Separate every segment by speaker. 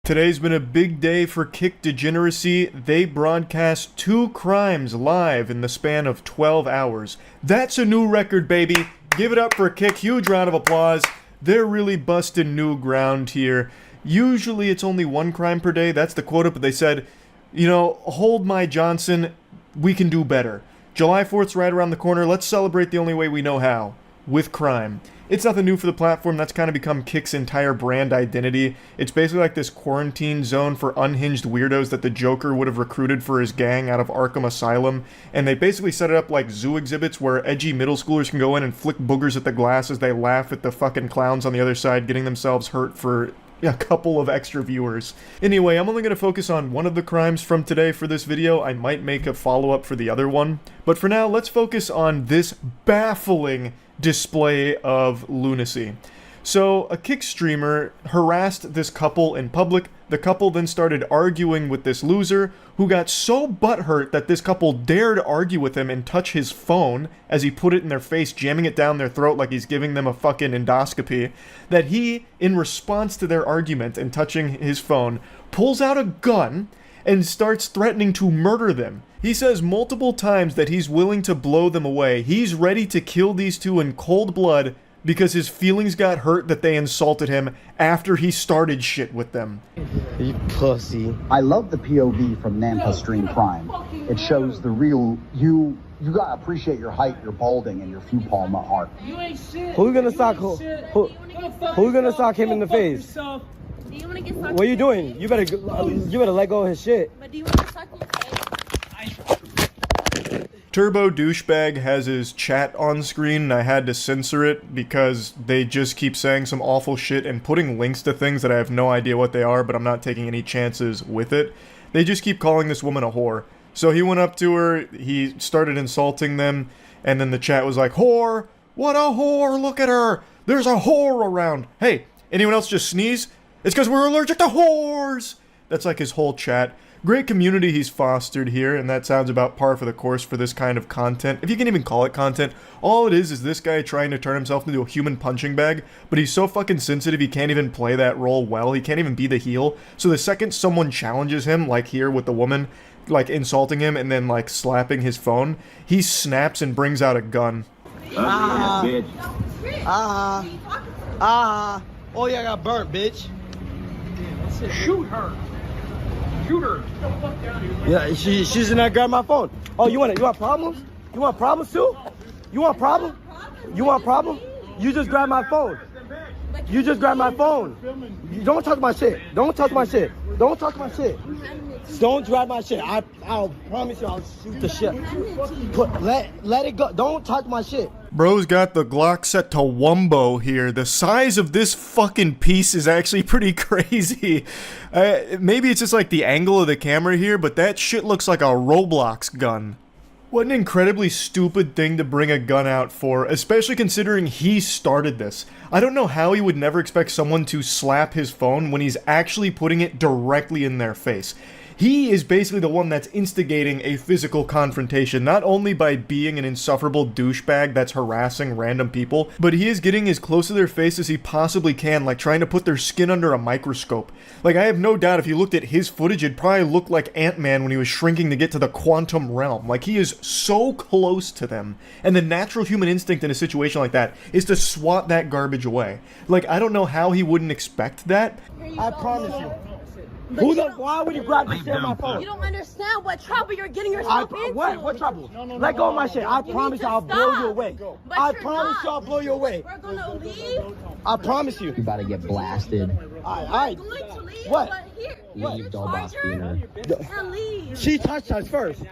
Speaker 1: Today's been a big day for Kick Degeneracy. They broadcast 2 crimes live in the span of 12 hours. That's a new record, baby. Give it up for Kick. Huge round of applause. They're really busting new ground here. Usually it's only 1 crime per day. That's the quota, but they said, you know, hold my Johnson. We can do better. July 4th's right around the corner. Let's celebrate the only way we know how. With crime. It's nothing new for the platform. That's kind of become Kick's entire brand identity. It's basically like this quarantine zone for unhinged weirdos that the Joker would have recruited for his gang out of Arkham Asylum. And they basically set it up like zoo exhibits where edgy middle schoolers can go in and flick boogers at the glass as they laugh at the fucking clowns on the other side, getting themselves hurt for a couple of extra viewers. Anyway, I'm only going to focus on one of the crimes from today for this video. I might make a follow-up for the other one. But for now, let's focus on this baffling display of lunacy. So, a Kick streamer harassed this couple in public. The couple then started arguing with this loser, who got so butthurt that this couple dared argue with him and touch his phone as he put it in their face, jamming it down their throat like he's giving them a fucking endoscopy, that he, in response to their argument and touching his phone, pulls out a gun and starts threatening to murder them. He says multiple times that he's willing to blow them away. He's ready to kill these two in cold blood because his feelings got hurt that they insulted him after he started shit with them.
Speaker 2: You pussy.
Speaker 3: I love the POV from Nampa Stream Prime. It shows the real you. You gotta appreciate your height, your balding, and your few palma art.
Speaker 2: You ain't shit. Who's gonna sock who's gonna sock him in the face?
Speaker 4: Do you want to get
Speaker 2: What are you doing? You better let go of his shit.
Speaker 4: But do you want to suck in the face?
Speaker 1: Turbo Douchebag has his chat on screen, and I had to censor it because they just keep saying some awful shit and putting links to things that I have no idea what they are, but I'm not taking any chances with it. They just keep calling this woman a whore. So he went up to her, he started insulting them, and then the chat was like, "Whore! What a whore! Look at her! There's a whore around! Hey, anyone else just sneeze? It's because we're allergic to whores!" That's like his whole chat. Great community he's fostered here, and that sounds about par for the course for this kind of content. If you can even call it content, all it is this guy trying to turn himself into a human punching bag, but he's so fucking sensitive he can't even play that role well. He can't even be the heel. So the second someone challenges him, like here with the woman, like insulting him and then like slapping his phone, he snaps and brings out a gun.
Speaker 2: Oh yeah, I got burnt, bitch.
Speaker 5: Shoot her. Shoot her.
Speaker 2: Yeah, she's in there grabbing my phone. Oh, you want problems? You want problems too? You want problem? You want problem? You just grabbed my phone. You just grabbed my phone. You don't touch my shit. Don't touch my shit. Don't touch my shit. Don't grab my shit. I'll promise you I'll shoot the shit. Let it go. Don't touch my shit.
Speaker 1: Bro's got the Glock set to Wumbo here. The size of this fucking piece is actually pretty crazy. Maybe it's just like the angle of the camera here, but that shit looks like a Roblox gun. What an incredibly stupid thing to bring a gun out for, especially considering he started this. I don't know how he would never expect someone to slap his phone when he's actually putting it directly in their face. He is basically the one that's instigating a physical confrontation, not only by being an insufferable douchebag that's harassing random people, but he is getting as close to their face as he possibly can, like trying to put their skin under a microscope. Like, I have no doubt if you looked at his footage, it'd probably look like Ant-Man when he was shrinking to get to the quantum realm. Like, he is so close to them, and the natural human instinct in a situation like that is to swat that garbage away. Like, I don't know how he wouldn't expect that.
Speaker 2: I promise you. Why would you grab the shit on my phone?
Speaker 4: You don't understand what trouble you're getting yourself into.
Speaker 2: What trouble? Let go of my shit. I promise you I'll blow you away. I promise you I'll blow you away.
Speaker 4: We're gonna leave.
Speaker 2: I promise you.
Speaker 3: You about to get blasted.
Speaker 2: Alright.
Speaker 4: We're going to leave.
Speaker 2: What?
Speaker 4: But here,
Speaker 3: Leave,
Speaker 4: your
Speaker 3: Dogg.
Speaker 4: charger. And leave.
Speaker 2: She touched us first.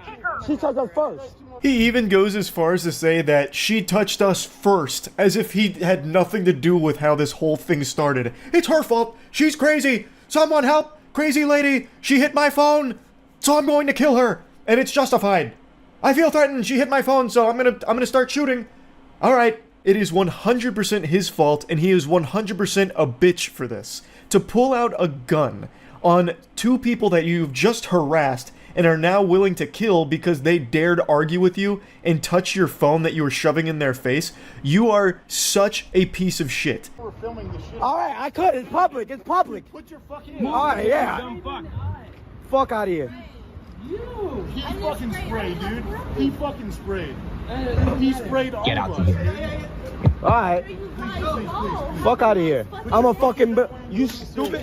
Speaker 2: She touched us first.
Speaker 1: He even goes as far as to say that she touched us first, as if he had nothing to do with how this whole thing started. It's her fault. She's crazy. Someone help. Crazy lady. She hit my phone. So I'm going to kill her. And it's justified. I feel threatened. She hit my phone, so I'm gonna start shooting. Alright. It is 100% his fault, and he is 100% a bitch for this. To pull out a gun on 2 people that you've just harassed and are now willing to kill because they dared argue with you and touch your phone that you were shoving in their face, you are such a piece of shit.
Speaker 5: We're filming this shit.
Speaker 2: All right, I could. It's public. It's public.
Speaker 5: Put your fucking.
Speaker 2: All right, yeah.
Speaker 5: Dumb fuck.
Speaker 2: Fuck out of here.
Speaker 5: He fucking sprayed, dude. He fucking sprayed. He sprayed all
Speaker 3: Get
Speaker 5: of
Speaker 3: out
Speaker 5: us.
Speaker 3: of here.
Speaker 2: All right. Fuck out of here. I'm a fucking. You stupid.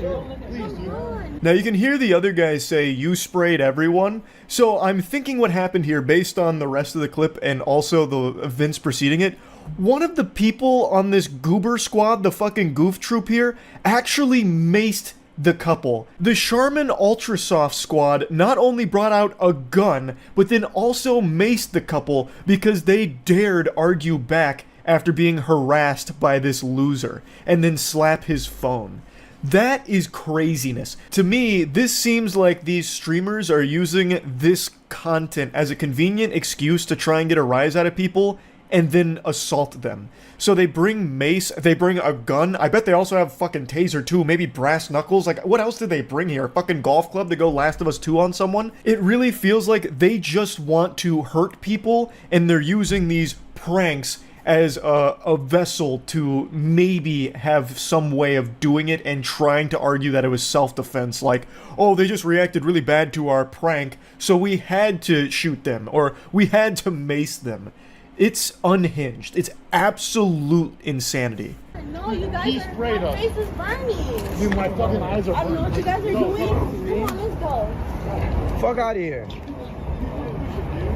Speaker 5: Please, dude.
Speaker 1: Now you can hear the other guys say you sprayed everyone, so I'm thinking what happened here based on the rest of the clip and also the events preceding it. One of the people on this goober squad, the fucking goof troop here, actually maced the couple. The Charmin Ultrasoft squad not only brought out a gun, but then also maced the couple because they dared argue back after being harassed by this loser, and then slap his phone. That is craziness. To me, this seems like these streamers are using this content as a convenient excuse to try and get a rise out of people and then assault them. So they bring mace, they bring a gun, I bet they also have fucking taser too, maybe brass knuckles, like what else did they bring here? A fucking golf club to go Last of Us 2 on someone? It really feels like they just want to hurt people and they're using these pranks as a vessel to maybe have some way of doing it and trying to argue that it was self-defense, like, oh, they just reacted really bad to our prank, so we had to shoot them, or we had to mace them. It's unhinged. It's absolute insanity.
Speaker 4: No, you guys
Speaker 5: He
Speaker 4: are,
Speaker 5: sprayed
Speaker 4: my
Speaker 5: us.
Speaker 4: face is burning.
Speaker 5: Dude, my fucking eyes are
Speaker 4: I don't know what you guys are
Speaker 5: Go,
Speaker 4: doing. Come on, let's go.
Speaker 2: Fuck out of here.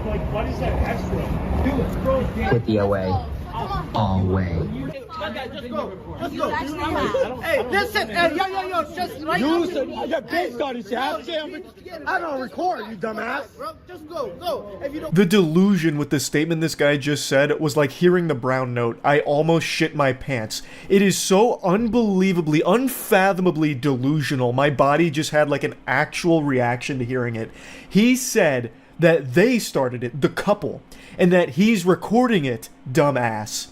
Speaker 5: Like, why is that extra?
Speaker 3: Put the away. Away.
Speaker 4: You actually have.
Speaker 2: Hey, listen. Hey, yo, just right now. Your bitch started shit. I don't record, you dumbass.
Speaker 6: Just go. If you don't.
Speaker 1: The delusion with the statement this guy just said was like hearing the brown note. I almost shit my pants. It is so unbelievably, unfathomably delusional. My body just had like an actual reaction to hearing it. He said that they started it, the couple, and that he's recording it, dumbass.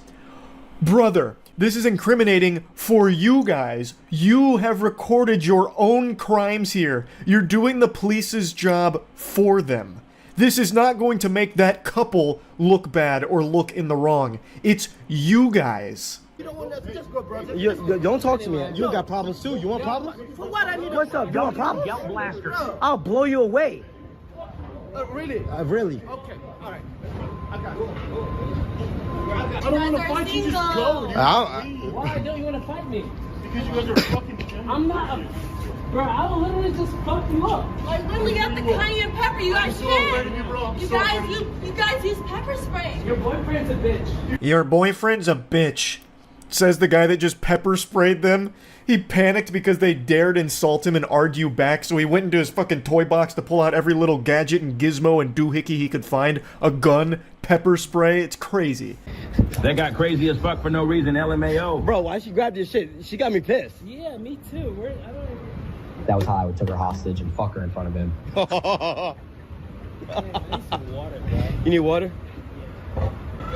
Speaker 1: Brother, this is incriminating for you guys. You have recorded your own crimes here. You're doing the police's job for them. This is not going to make that couple look bad or look in the wrong. It's you guys.
Speaker 6: You don't want that. Just go, brother.
Speaker 2: You don't talk to me. You got problems too. You want problems?
Speaker 6: For what I need.
Speaker 2: What's up? You want problems?
Speaker 6: Yelp blaster.
Speaker 2: I'll blow you away.
Speaker 6: Really?
Speaker 2: Really.
Speaker 6: Okay. All right. I got
Speaker 5: I don't want to fight you, just go, dude.
Speaker 7: Why don't you want to fight me?
Speaker 5: Because you guys are fucking gentlemen.
Speaker 7: I'm not a... Bro, I will literally just fuck you up.
Speaker 4: Like literally got the cayenne pepper. You guys
Speaker 5: so afraid of you, bro. I'm
Speaker 4: You
Speaker 5: so
Speaker 4: guys,
Speaker 5: afraid.
Speaker 4: you guys use pepper spray.
Speaker 7: Your boyfriend's a bitch.
Speaker 1: Your boyfriend's a bitch, says the guy that just pepper sprayed them. He panicked because they dared insult him and argue back, so he went into his fucking toy box to pull out every little gadget and gizmo and doohickey he could find. A gun, pepper spray, it's crazy.
Speaker 8: They got crazy as fuck for no reason, LMAO.
Speaker 2: Bro, why she grabbed this shit? She got me pissed.
Speaker 7: Yeah, me too.
Speaker 3: That was how I would took her hostage and fuck her in front of him.
Speaker 2: You need water?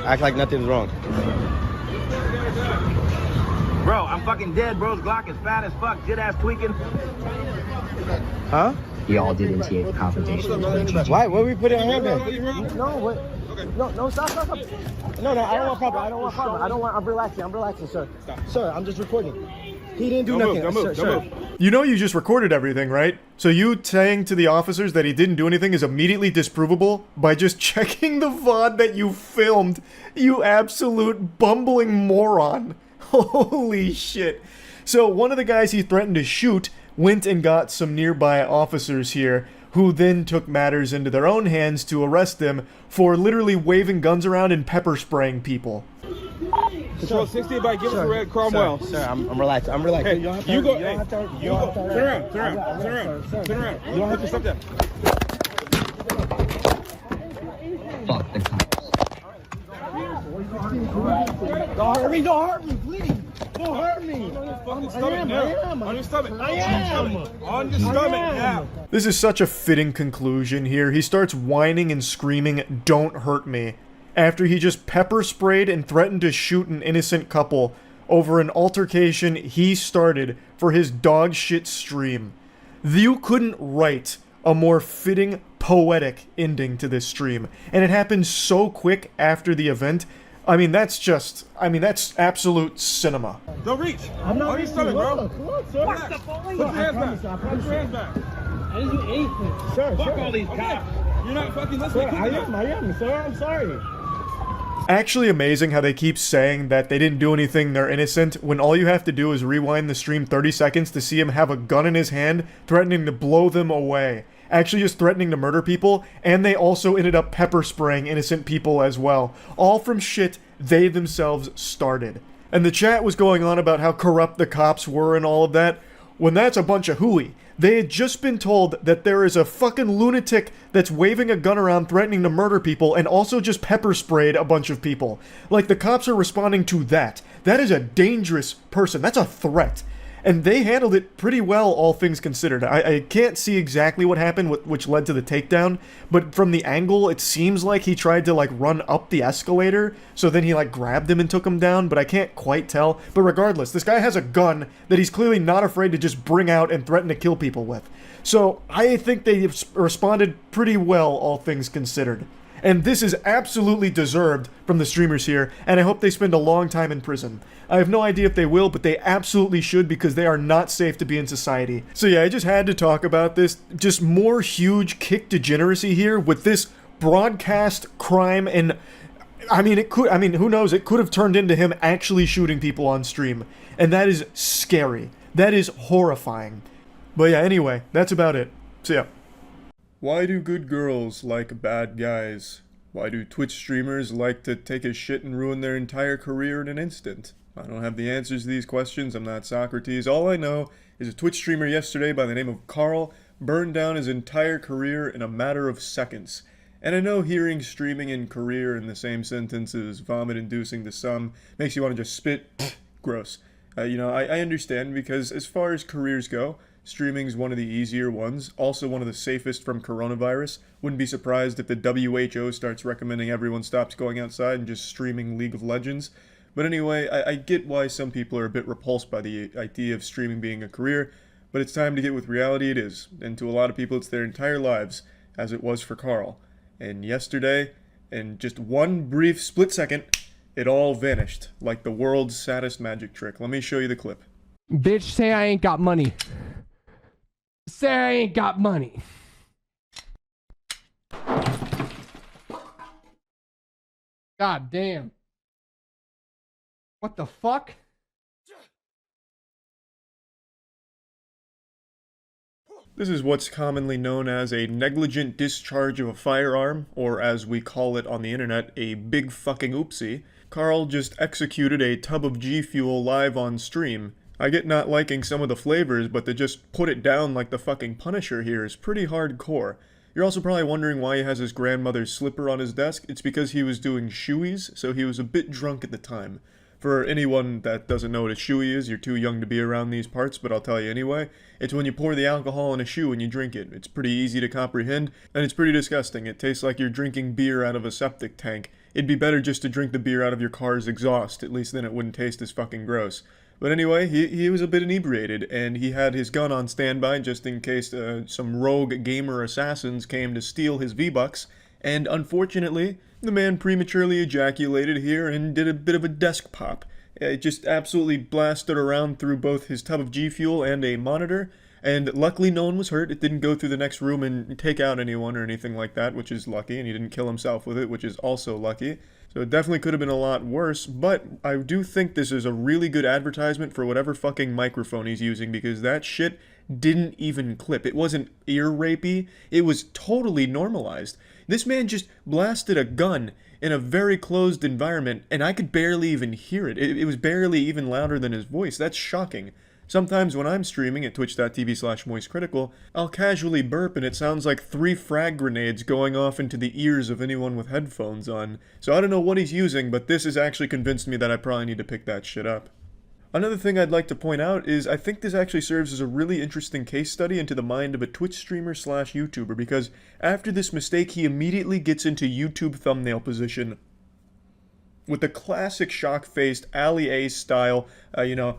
Speaker 2: Act like nothing's wrong.
Speaker 8: Bro, I'm fucking dead. Bro's Glock is fat as fuck. Jit ass tweaking.
Speaker 2: Huh?
Speaker 3: Y'all did initiate the confrontation.
Speaker 2: Why? What we put in our handbag? No, what? No, stop. No, I don't want problem. I'm relaxing, sir. Sir, I'm just recording. He didn't do nothing. Sir.
Speaker 1: You know you just recorded everything, right? So you saying to the officers that he didn't do anything is immediately disprovable by just checking the VOD that you filmed, you absolute bumbling moron. Holy shit. So one of the guys he threatened to shoot went and got some nearby officers here, who then took matters into their own hands to arrest them for literally waving guns around and pepper spraying people.
Speaker 9: Control 60 by give us a red Cromwell.
Speaker 2: Sir, I'm relaxed.
Speaker 9: Hey,
Speaker 2: You don't have to.
Speaker 9: you go.
Speaker 2: You don't
Speaker 9: Hey,
Speaker 2: have to.
Speaker 9: you go. Turn around. You don't have to stop that.
Speaker 3: Fuck the cops.
Speaker 2: Don't hurt me, please. Don't hurt me.
Speaker 9: On your stomach now. On your stomach. On your stomach now.
Speaker 1: This is such a fitting conclusion here. He starts whining and screaming, "Don't hurt me," after he just pepper sprayed and threatened to shoot an innocent couple over an altercation he started for his dog shit stream. You couldn't write a more fitting poetic ending to this stream. And it happened so quick after the event. I mean, that's absolute cinema.
Speaker 9: Don't reach.
Speaker 2: I'm not
Speaker 9: On your stomach, bro.
Speaker 2: Come on, sir.
Speaker 9: Relax. Put your hands back. Put your hands back.
Speaker 7: I didn't do anything.
Speaker 2: Sir,
Speaker 9: Fuck
Speaker 2: sir.
Speaker 9: all these cops. You're not fucking
Speaker 2: Sir,
Speaker 9: listening.
Speaker 2: I am, sir. I'm sorry.
Speaker 1: Actually amazing how they keep saying that they didn't do anything, they're innocent, when all you have to do is rewind the stream 30 seconds to see him have a gun in his hand, threatening to blow them away. Actually just threatening to murder people, and they also ended up pepper spraying innocent people as well. All from shit they themselves started. And the chat was going on about how corrupt the cops were and all of that, when that's a bunch of hooey. They had just been told that there is a fucking lunatic that's waving a gun around threatening to murder people and also just pepper sprayed a bunch of people. Like, the cops are responding to that. That is a dangerous person. That's a threat. And they handled it pretty well, all things considered. I can't see exactly what happened, which led to the takedown, but from the angle, it seems like he tried to, like, run up the escalator, so then he, like, grabbed him and took him down, but I can't quite tell. But regardless, this guy has a gun that he's clearly not afraid to just bring out and threaten to kill people with. So, I think they responded pretty well, all things considered. And this is absolutely deserved from the streamers here, and I hope they spend a long time in prison. I have no idea if they will, but they absolutely should because they are not safe to be in society. So yeah, I just had to talk about this. Just more huge kick degeneracy here with this broadcast crime, and I mean, who knows, it could have turned into him actually shooting people on stream. And that is scary. That is horrifying. But yeah, anyway, that's about it. So yeah. Why do good girls like bad guys? Why do Twitch streamers like to take a shit and ruin their entire career in an instant? I don't have the answers to these questions, I'm not Socrates. All I know is a Twitch streamer yesterday by the name of Carl burned down his entire career in a matter of seconds. And I know hearing streaming and career in the same sentence is vomit-inducing to some, makes you want to just spit. Gross. I understand because as far as careers go, streaming's one of the easier ones, also one of the safest from coronavirus. Wouldn't be surprised if the WHO starts recommending everyone stops going outside and just streaming League of Legends. But anyway, I get why some people are a bit repulsed by the idea of streaming being a career, but it's time to get with reality it is. And to a lot of people it's their entire lives, as it was for Carl. And yesterday, in just one brief split second, it all vanished, like the world's saddest magic trick. Let me show you the clip.
Speaker 10: Bitch, say I ain't got money. Say I ain't got money. God damn. What the fuck?
Speaker 1: This is what's commonly known as a negligent discharge of a firearm, or as we call it on the internet, a big fucking oopsie. Carl just executed a tub of G Fuel live on stream. I get not liking some of the flavors, but to just put it down like the fucking Punisher here is pretty hardcore. You're also probably wondering why he has his grandmother's slipper on his desk. It's because he was doing shoeies, so he was a bit drunk at the time. For anyone that doesn't know what a shoey is, you're too young to be around these parts, but I'll tell you anyway. It's when you pour the alcohol in a shoe and you drink it. It's pretty easy to comprehend, and it's pretty disgusting. It tastes like you're drinking beer out of a septic tank. It'd be better just to drink the beer out of your car's exhaust, at least then it wouldn't taste as fucking gross. But anyway, he was a bit inebriated, and he had his gun on standby just in case some rogue gamer assassins came to steal his V-Bucks, and unfortunately, the man prematurely ejaculated here and did a bit of a desk pop. It just absolutely blasted around through both his tub of G Fuel and a monitor, and luckily no one was hurt. It didn't go through the next room and take out anyone or anything like that, which is lucky, and he didn't kill himself with it, which is also lucky. So it definitely could have been a lot worse, but I do think this is a really good advertisement for whatever fucking microphone he's using, because that shit didn't even clip. It wasn't ear rapey, it was totally normalized. This man just blasted a gun in a very closed environment, and I could barely even hear it. It was barely even louder than his voice. That's shocking. Sometimes when I'm streaming at twitch.tv/moistcritical, I'll casually burp and it sounds like 3 frag grenades going off into the ears of anyone with headphones on. So I don't know what he's using, but this has actually convinced me that I probably need to pick that shit up. Another thing I'd like to point out is I think this actually serves as a really interesting case study into the mind of a Twitch streamer/YouTuber, because after this mistake he immediately gets into YouTube thumbnail position with the classic shock-faced Ali A style,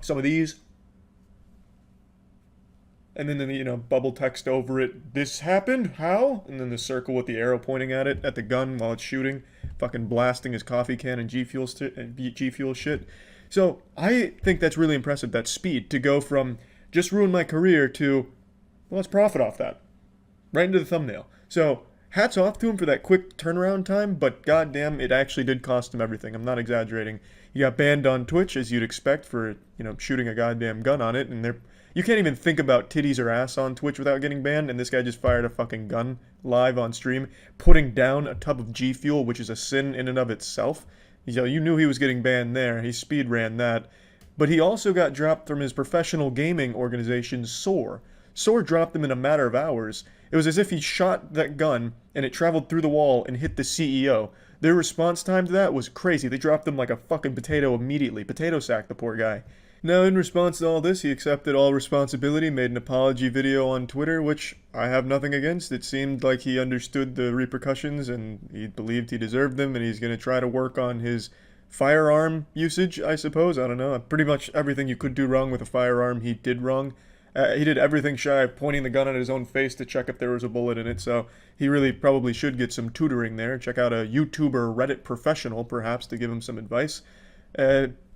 Speaker 1: some of these. and then bubble text over it, this happened, how? And then the circle with the arrow pointing at it, at the gun while it's shooting, fucking blasting his coffee can and G Fuel shit. So I think that's really impressive, that speed, to go from just ruin my career to, well, let's profit off that. Right into the thumbnail. So hats off to him for that quick turnaround time, but goddamn, it actually did cost him everything. I'm not exaggerating. He got banned on Twitch, as you'd expect, for, shooting a goddamn gun on it, and you can't even think about titties or ass on Twitch without getting banned, and this guy just fired a fucking gun live on stream, putting down a tub of G Fuel, which is a sin in and of itself. You knew he was getting banned there. He speed ran that. But he also got dropped from his professional gaming organization, SOAR. SOAR dropped him in a matter of hours. It was as if he shot that gun, and it traveled through the wall and hit the CEO. Their response time to that was crazy. They dropped him like a fucking potato immediately. Potato sacked the poor guy. Now, in response to all this, he accepted all responsibility, made an apology video on Twitter, which I have nothing against. It seemed like he understood the repercussions, and he believed he deserved them, and he's going to try to work on his firearm usage, I suppose. I don't know. Pretty much everything you could do wrong with a firearm, he did wrong. He did everything shy of pointing the gun at his own face to check if there was a bullet in it, so he really probably should get some tutoring there. Check out a YouTuber Reddit professional, perhaps, to give him some advice.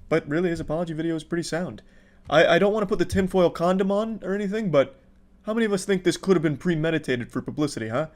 Speaker 1: But really, his apology video is pretty sound. I don't want to put the tinfoil condom on or anything, but how many of us think this could have been premeditated for publicity, huh?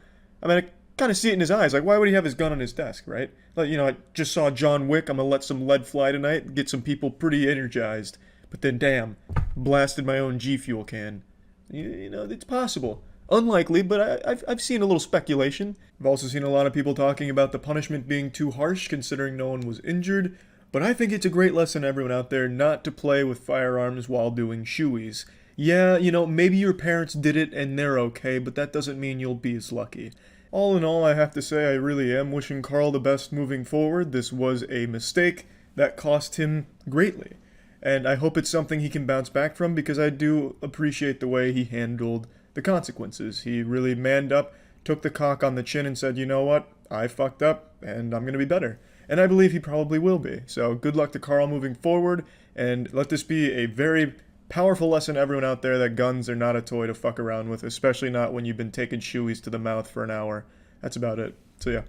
Speaker 1: I mean, I kind of see it in his eyes. Like, why would he have his gun on his desk, right? Like, I just saw John Wick. I'm going to let some lead fly tonight, get some people pretty energized. But then, damn, blasted my own G Fuel can. It's possible. Unlikely, but I've seen a little speculation. I've also seen a lot of people talking about the punishment being too harsh, considering no one was injured. But I think it's a great lesson to everyone out there not to play with firearms while doing shoeies. Yeah, maybe your parents did it and they're okay, but that doesn't mean you'll be as lucky. All in all, I have to say I really am wishing Carl the best moving forward. This was a mistake that cost him greatly. And I hope it's something he can bounce back from, because I do appreciate the way he handled the consequences. He really manned up, took the cock on the chin and said, you know what, I fucked up and I'm going to be better. And I believe he probably will be. So good luck to Carl moving forward, and let this be a very powerful lesson to everyone out there that guns are not a toy to fuck around with, especially not when you've been taking shoeies to the mouth for an hour. That's about it. So yeah.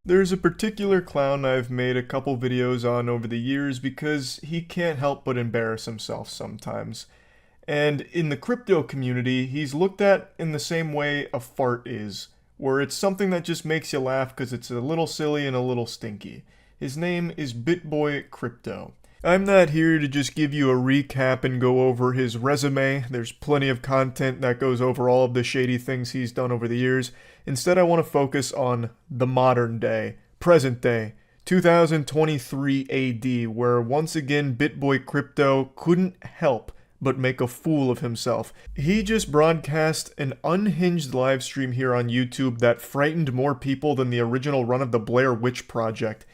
Speaker 1: There's a particular clown I've made a couple videos on over the years because he can't help but embarrass himself sometimes. And in the crypto community, he's looked at in the same way a fart is, where it's something that just makes you laugh because it's a little silly and a little stinky. His name is BitBoy Crypto. I'm not here to just give you a recap and go over his resume. There's plenty of content that goes over all of the shady things he's done over the years. Instead, I want to focus on the modern day, present day, 2023 AD, where once again BitBoy Crypto couldn't help but make a fool of himself. He just broadcast an unhinged live stream here on YouTube that frightened more people than the original run of the Blair Witch Project.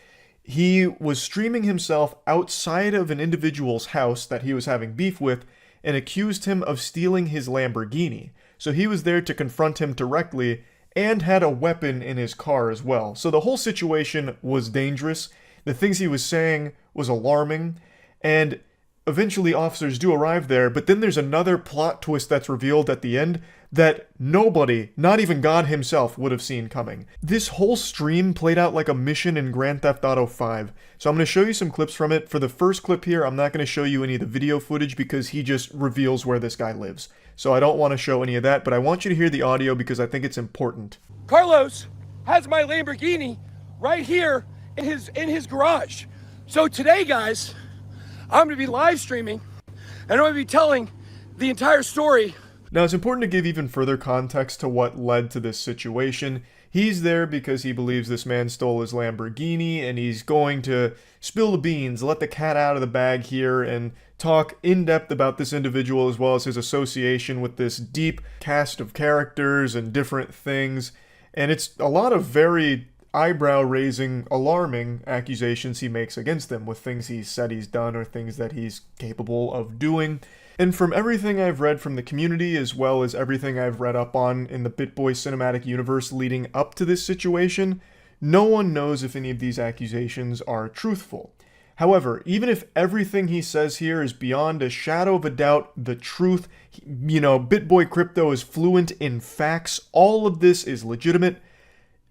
Speaker 1: He was streaming himself outside of an individual's house that he was having beef with and accused him of stealing his Lamborghini. So he was there to confront him directly and had a weapon in his car as well. So the whole situation was dangerous. The things he was saying was alarming, and eventually officers do arrive there, but then there's another plot twist that's revealed at the end that nobody, not even God himself, would have seen coming. This whole stream played out like a mission in Grand Theft Auto 5. So I'm going to show you some clips from it. For the first clip here, I'm not going to show you any of the video footage because he just reveals where this guy lives. So I don't want to show any of that, but I want you to hear the audio because I think it's important.
Speaker 2: Carlos has my Lamborghini right here in his garage. So today, guys, I'm going to be live streaming and I'm going to be telling the entire story.
Speaker 1: Now, it's important to give even further context to what led to this situation. He's there because he believes this man stole his Lamborghini, and he's going to spill the beans, let the cat out of the bag here, and talk in depth about this individual as well as his association with this deep cast of characters and different things. And it's a lot of very eyebrow-raising, alarming accusations he makes against them with things he's said he's done or things that he's capable of doing. And from everything I've read from the community, as well as everything I've read up on in the BitBoy cinematic universe leading up to this situation, no one knows if any of these accusations are truthful. However, even if everything he says here is beyond a shadow of a doubt the truth, BitBoy Crypto is fluent in facts, all of this is legitimate,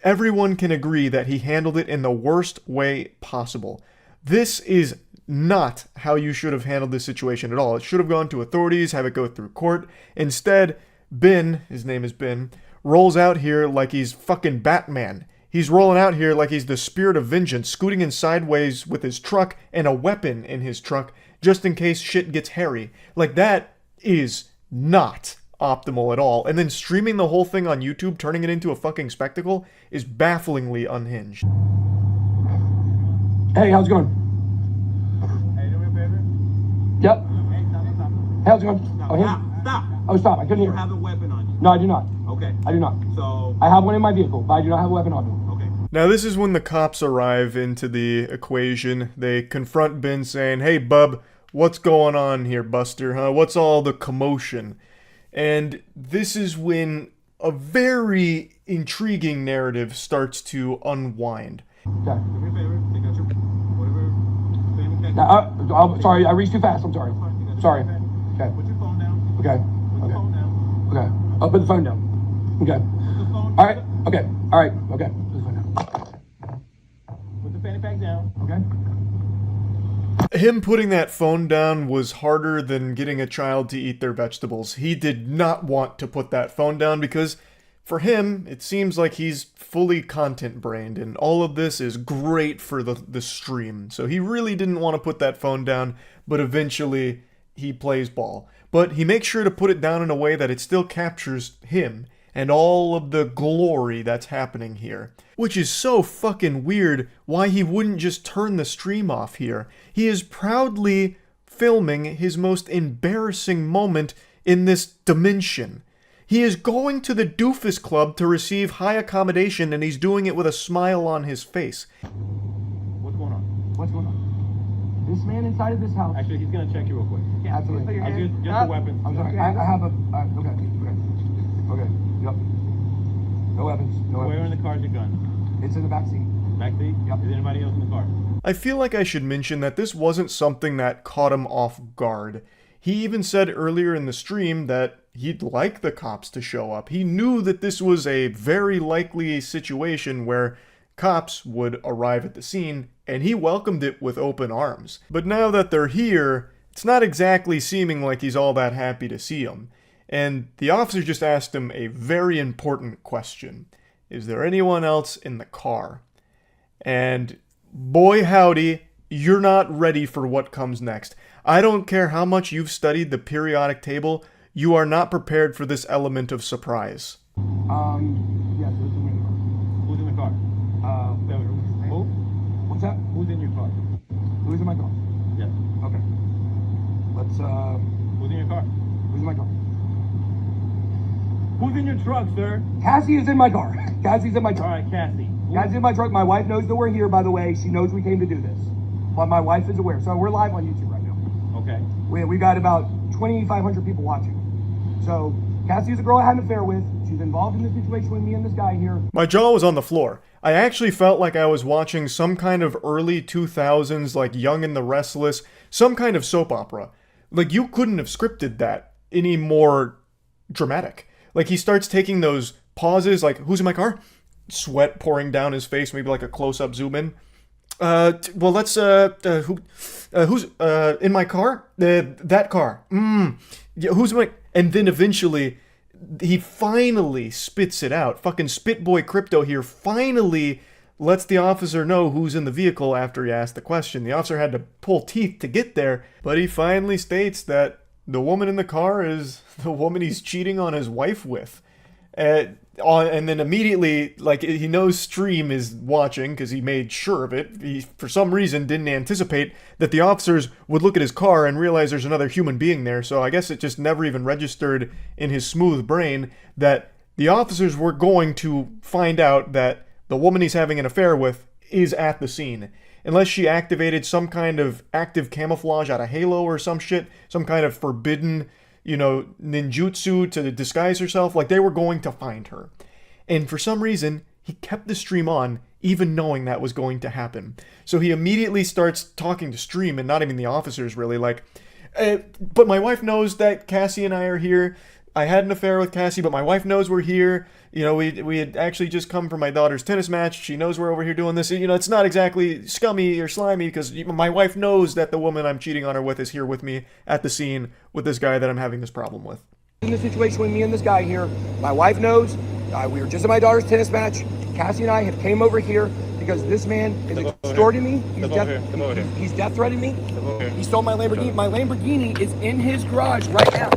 Speaker 1: everyone can agree that he handled it in the worst way possible. This is not how you should have handled this situation at all. It should have gone to authorities, have it go through court. Instead, Bin, his name is Bin, rolls out here like he's fucking Batman. He's rolling out here like he's the spirit of vengeance, scooting in sideways with his truck and a weapon in his truck, just in case shit gets hairy. Like, that is not optimal at all. And then streaming the whole thing on YouTube, turning it into a fucking spectacle, is bafflingly unhinged.
Speaker 2: Hey, how's it going?
Speaker 8: Hey, do me a favor?
Speaker 2: Yep.
Speaker 8: Hey, stop.
Speaker 2: Hey, how's it going?
Speaker 8: Stop.
Speaker 2: Oh, him?
Speaker 8: Stop.
Speaker 2: Oh, stop. I couldn't
Speaker 8: You
Speaker 2: hear.
Speaker 8: have a weapon on you.
Speaker 2: No, I do not.
Speaker 8: Okay.
Speaker 2: I do not.
Speaker 8: So.
Speaker 2: I have one in my vehicle, but I do not have a weapon on me.
Speaker 8: Okay.
Speaker 1: Now this is when the cops arrive into the equation. They confront Ben saying, "Hey bub, what's going on here, Buster, huh? What's all the commotion?" And this is when a very intriguing narrative starts to unwind.
Speaker 2: Okay.
Speaker 8: Do me a favor. Take out your whatever. Family
Speaker 2: I'm sorry, I reached too fast. I'm sorry. Sorry. Okay.
Speaker 8: Put your phone down.
Speaker 2: Okay.
Speaker 8: Put your phone down.
Speaker 2: Okay. I'll put the phone down. Okay.
Speaker 8: Put the phone.
Speaker 2: All right. Okay. All right. Okay. Put the phone down.
Speaker 8: Put the fanny pack down.
Speaker 2: Okay.
Speaker 1: Him putting that phone down was harder than getting a child to eat their vegetables. He did not want to put that phone down because for him, it seems like he's fully content-brained, and all of this is great for the stream. So he really didn't want to put that phone down, but eventually he plays ball. But he makes sure to put it down in a way that it still captures him and all of the glory that's happening here. Which is so fucking weird why he wouldn't just turn the stream off here. He is proudly filming his most embarrassing moment in this dimension. He is going to the Doofus Club to receive high accommodation, and he's doing it with a smile on his face.
Speaker 8: What's going on?
Speaker 2: What's going on? This man inside of this house.
Speaker 8: Actually, he's gonna check you real quick.
Speaker 2: Yeah, absolutely.
Speaker 8: Just the weapons.
Speaker 2: I'm sorry. I have a. Okay. Okay. Yep. No weapons. No weapons.
Speaker 8: Where in the car is your gun?
Speaker 2: It's in the back seat.
Speaker 8: Back seat?
Speaker 2: Yep.
Speaker 8: Is anybody else in the car?
Speaker 1: I feel like I should mention that this wasn't something that caught him off guard. He even said earlier in the stream that he'd like the cops to show up. He knew that this was a very likely situation where cops would arrive at the scene, and he welcomed it with open arms. But now that they're here, it's not exactly seeming like he's all that happy to see them. And the officer just asked him a very important question. Is there anyone else in the car? And boy howdy, you're not ready for what comes next. I don't care how much you've studied the periodic table, you are not prepared for this element of surprise.
Speaker 2: Yes, it's in the car.
Speaker 8: Who's in the car? Who?
Speaker 2: What's that?
Speaker 8: Who's in your car?
Speaker 2: Who's in my car?
Speaker 8: Yes.
Speaker 2: Okay. Let's,
Speaker 8: Who's in your car?
Speaker 2: who's in my car?
Speaker 8: Who's in your truck, sir?
Speaker 2: Cassie is in my car. Cassie's in my
Speaker 8: All
Speaker 2: truck.
Speaker 8: right, Cassie.
Speaker 2: Cassie's in my truck. My wife knows that we're here, by the way. She knows we came to do this. But my wife is aware. So we're live on YouTube right now.
Speaker 8: Okay.
Speaker 2: We got about 2,500 people watching. So Cassie's a girl I had an affair with. She's involved in the situation with me and this guy here.
Speaker 1: My jaw was on the floor. I actually felt like I was watching some kind of early 2000s, like Young and the Restless, some kind of soap opera. Like, you couldn't have scripted that any more dramatic. Like, he starts taking those pauses, like, who's in my car? Sweat pouring down his face, maybe like a close-up zoom in. Well, let's, who's, in my car? That car. Yeah, who's my, and then eventually, he finally spits it out. Fucking Spitboy Crypto here finally lets the officer know who's in the vehicle after he asked the question. The officer had to pull teeth to get there, but he finally states that the woman in the car is the woman he's cheating on his wife with. And then immediately, like, he knows Stream is watching because he made sure of it. He, for some reason, didn't anticipate that the officers would look at his car and realize there's another human being there. So I guess it just never even registered in his smooth brain that the officers were going to find out that the woman he's having an affair with is at the scene. Unless she activated some kind of active camouflage out of Halo or some shit, some kind of forbidden, you know, ninjutsu to disguise herself, like they were going to find her. And for some reason, he kept the stream on even knowing that was going to happen. So he immediately starts talking to stream, and not even the officers really, like, but my wife knows that Cassie and I are here. I had an affair with Cassie, but my wife knows we're here. You know, we had actually just come from my daughter's tennis match. She knows we're over here doing this. You know, it's not exactly scummy or slimy because my wife knows that the woman I'm cheating on her with is here with me at the scene with this guy that I'm having this problem with.
Speaker 2: In the situation with me and this guy here, my wife knows. We were just at my daughter's tennis match. Cassie and I have came over here because this man is extorting me. He's death threatening me. He stole my Lamborghini. My Lamborghini is in his garage right now.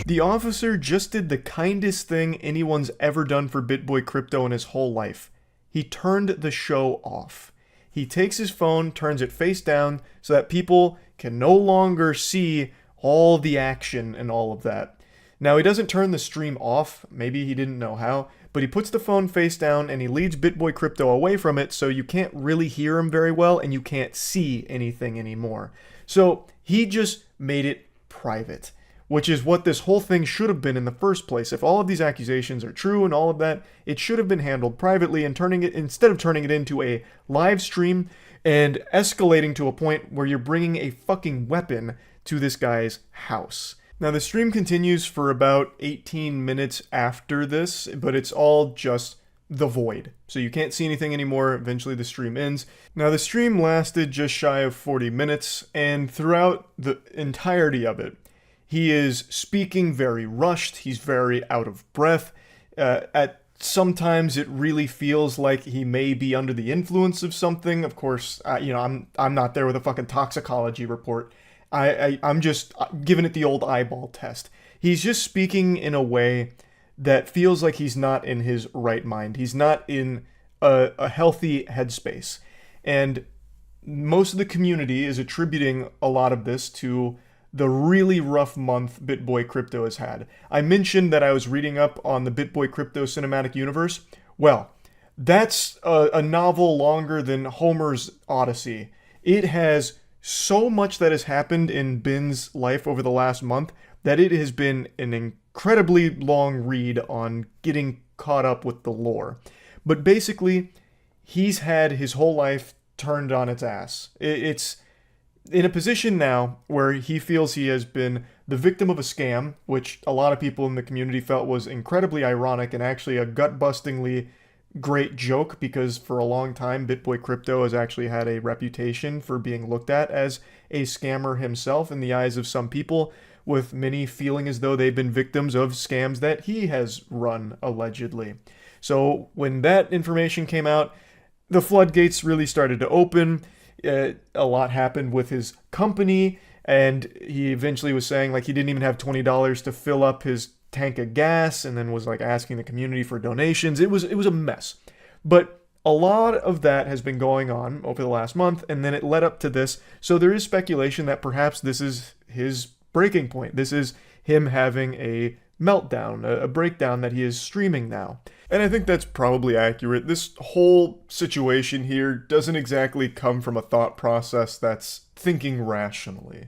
Speaker 1: The officer just did the kindest thing anyone's ever done for BitBoy Crypto in his whole life. He turned the show off. He takes his phone, turns it face down so that people can no longer see all the action and all of that. Now, he doesn't turn the stream off, maybe he didn't know how, but he puts the phone face down and he leads BitBoy Crypto away from it so you can't really hear him very well and you can't see anything anymore. So he just made it private, which is what this whole thing should have been in the first place. If all of these accusations are true and all of that, it should have been handled privately and instead of turning it into a live stream and escalating to a point where you're bringing a fucking weapon to this guy's house. Now, the stream continues for about 18 minutes after this, but it's all just the void. So you can't see anything anymore. Eventually the stream ends. Now, the stream lasted just shy of 40 minutes, and throughout the entirety of it, he is speaking very rushed. He's very out of breath. Sometimes it really feels like he may be under the influence of something. Of course, I'm not there with a fucking toxicology report. I'm just giving it the old eyeball test. He's just speaking in a way that feels like he's not in his right mind. He's not in a healthy headspace. And most of the community is attributing a lot of this to the really rough month BitBoy Crypto has had. I mentioned that I was reading up on the BitBoy Crypto cinematic universe. Well, that's a novel longer than Homer's Odyssey. It has so much that has happened in Ben's life over the last month that it has been an incredibly long read on getting caught up with the lore. But basically, he's had his whole life turned on its ass. It's in a position now where he feels he has been the victim of a scam, which a lot of people in the community felt was incredibly ironic and actually a gut-bustingly great joke, because for a long time BitBoy Crypto has actually had a reputation for being looked at as a scammer himself in the eyes of some people, with many feeling as though they've been victims of scams that he has run, allegedly. So when that information came out, the floodgates really started to open. A lot happened with his company, and he eventually was saying like he didn't even have $20 to fill up his tank of gas, and then was like asking the community for donations. It was a mess. But a lot of that has been going on over the last month, and then it led up to this. So there is speculation that perhaps this is his breaking point. This is him having a meltdown, a breakdown that he is streaming now. And I think that's probably accurate. This whole situation here doesn't exactly come from a thought process that's thinking rationally.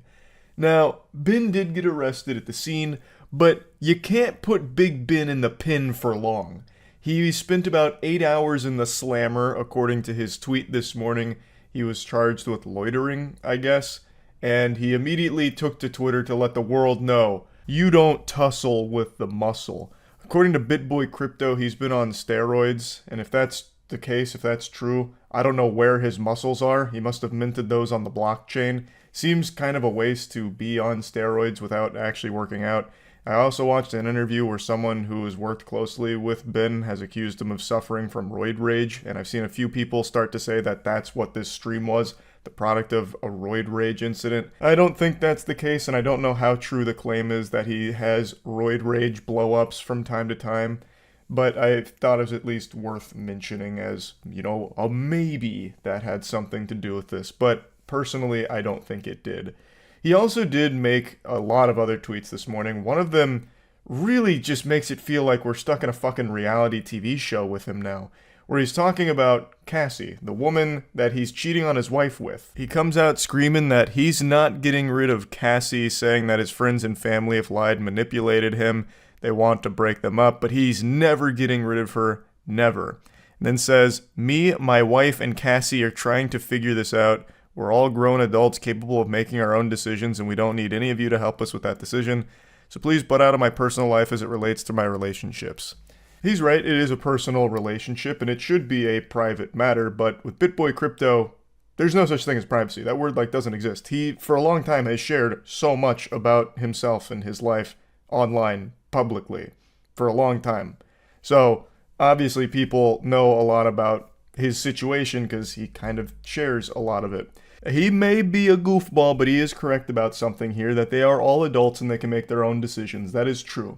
Speaker 1: Now, Ben did get arrested at the scene, but you can't put Big Ben in the pen for long. He spent about 8 hours in the slammer, according to his tweet this morning. He was charged with loitering, I guess, and he immediately took to Twitter to let the world know, you don't tussle with the muscle. According to BitBoy Crypto, he's been on steroids, and if that's the case, if that's true, I don't know where his muscles are. He must have minted those on the blockchain. Seems kind of a waste to be on steroids without actually working out. I also watched an interview where someone who has worked closely with Ben has accused him of suffering from roid rage, and I've seen a few people start to say that that's what this stream was, the product of a roid rage incident. I don't think that's the case, and I don't know how true the claim is that he has roid rage blow-ups from time to time, but I thought it was at least worth mentioning as, you know, a maybe that had something to do with this, but personally, I don't think it did. He also did make a lot of other tweets this morning. One of them really just makes it feel like we're stuck in a fucking reality TV show with him now, where he's talking about Cassie, the woman that he's cheating on his wife with. He comes out screaming that he's not getting rid of Cassie, saying that his friends and family have lied, manipulated him, they want to break them up, but he's never getting rid of her, Never. And then says, me, my wife, and Cassie are trying to figure this out. We're all grown adults capable of making our own decisions, and we don't need any of you to help us with that decision. So please butt out of my personal life as it relates to my relationships. He's right, it is a personal relationship, and it should be a private matter, but with BitBoy Crypto, there's no such thing as privacy. That word, doesn't exist. He, for a long time, has shared so much about himself and his life online, publicly, for a long time. So, obviously, people know a lot about his situation because he kind of shares a lot of it. He may be a goofball, but he is correct about something here, that they are all adults and they can make their own decisions. That is true.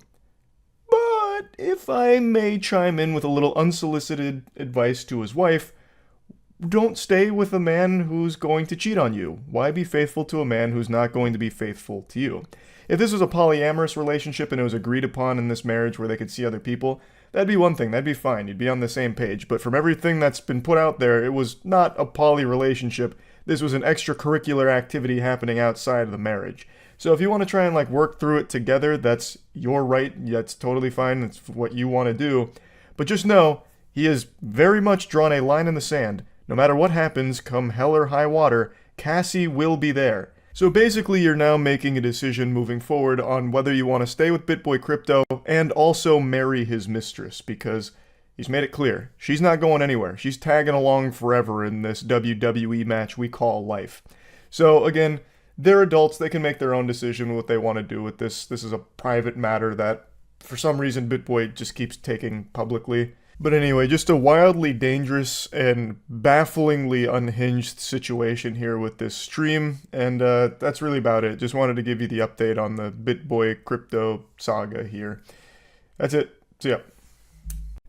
Speaker 1: But if I may chime in with a little unsolicited advice to his wife, don't stay with a man who's going to cheat on you. Why be faithful to a man who's not going to be faithful to you? If this was a polyamorous relationship and it was agreed upon in this marriage where they could see other people, that'd be one thing, that'd be fine, you'd be on the same page. But from everything that's been put out there, it was not a poly relationship. This was an extracurricular activity happening outside of the marriage. So if you want to try and work through it together, that's your right, that's totally fine, that's what you want to do. But just know, he has very much drawn a line in the sand. No matter what happens, come hell or high water, Cassie will be there. So basically you're now making a decision moving forward on whether you want to stay with BitBoy Crypto and also marry his mistress, because he's made it clear, she's not going anywhere. She's tagging along forever in this WWE match we call life. So again, they're adults, they can make their own decision what they want to do with this. This is a private matter that, for some reason, BitBoy just keeps taking publicly. But anyway, just a wildly dangerous and bafflingly unhinged situation here with this stream, and that's really about it. Just wanted to give you the update on the BitBoy Crypto saga here. That's it. See ya.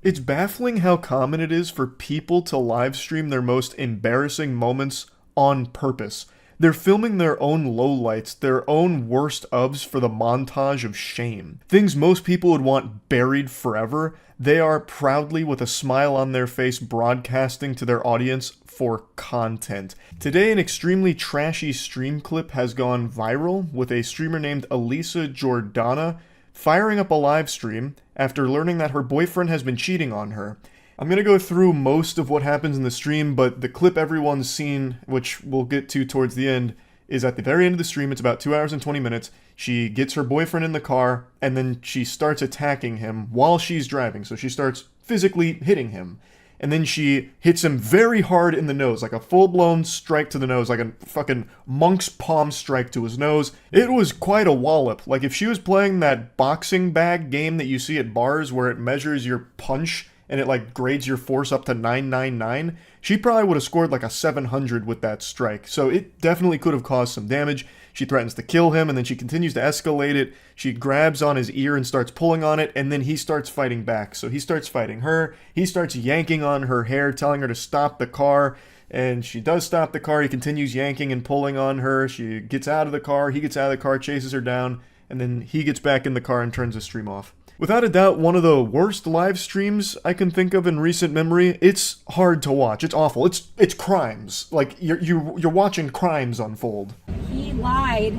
Speaker 1: It's baffling how common it is for people to live stream their most embarrassing moments on purpose. They're filming their own lowlights, their own worst ofs for the montage of shame. Things most people would want buried forever, they are proudly with a smile on their face broadcasting to their audience for content. Today, an extremely trashy stream clip has gone viral with a streamer named Elisa Jordana firing up a live stream after learning that her boyfriend has been cheating on her. I'm going to go through most of what happens in the stream, but the clip everyone's seen, which we'll get to towards the end, is at the very end of the stream. It's about 2 hours and 20 minutes. She gets her boyfriend in the car, and then she starts attacking him while she's driving. So she starts physically hitting him. And then she hits him very hard in the nose, like a full-blown strike to the nose, like a fucking monk's palm strike to his nose. It was quite a wallop. Like if she was playing that boxing bag game that you see at bars where it measures your punch and it grades your force up to 999, she probably would have scored a 700 with that strike. So it definitely could have caused some damage. She threatens to kill him, and then she continues to escalate it. She grabs on his ear and starts pulling on it, and then he starts fighting back. So he starts fighting her. He starts yanking on her hair, telling her to stop the car, and she does stop the car. He continues yanking and pulling on her. She gets out of the car. He gets out of the car, chases her down, and then he gets back in the car and turns the stream off. Without a doubt, one of the worst live streams I can think of in recent memory. It's hard to watch. It's awful. It's crimes. You're watching crimes unfold.
Speaker 4: He lied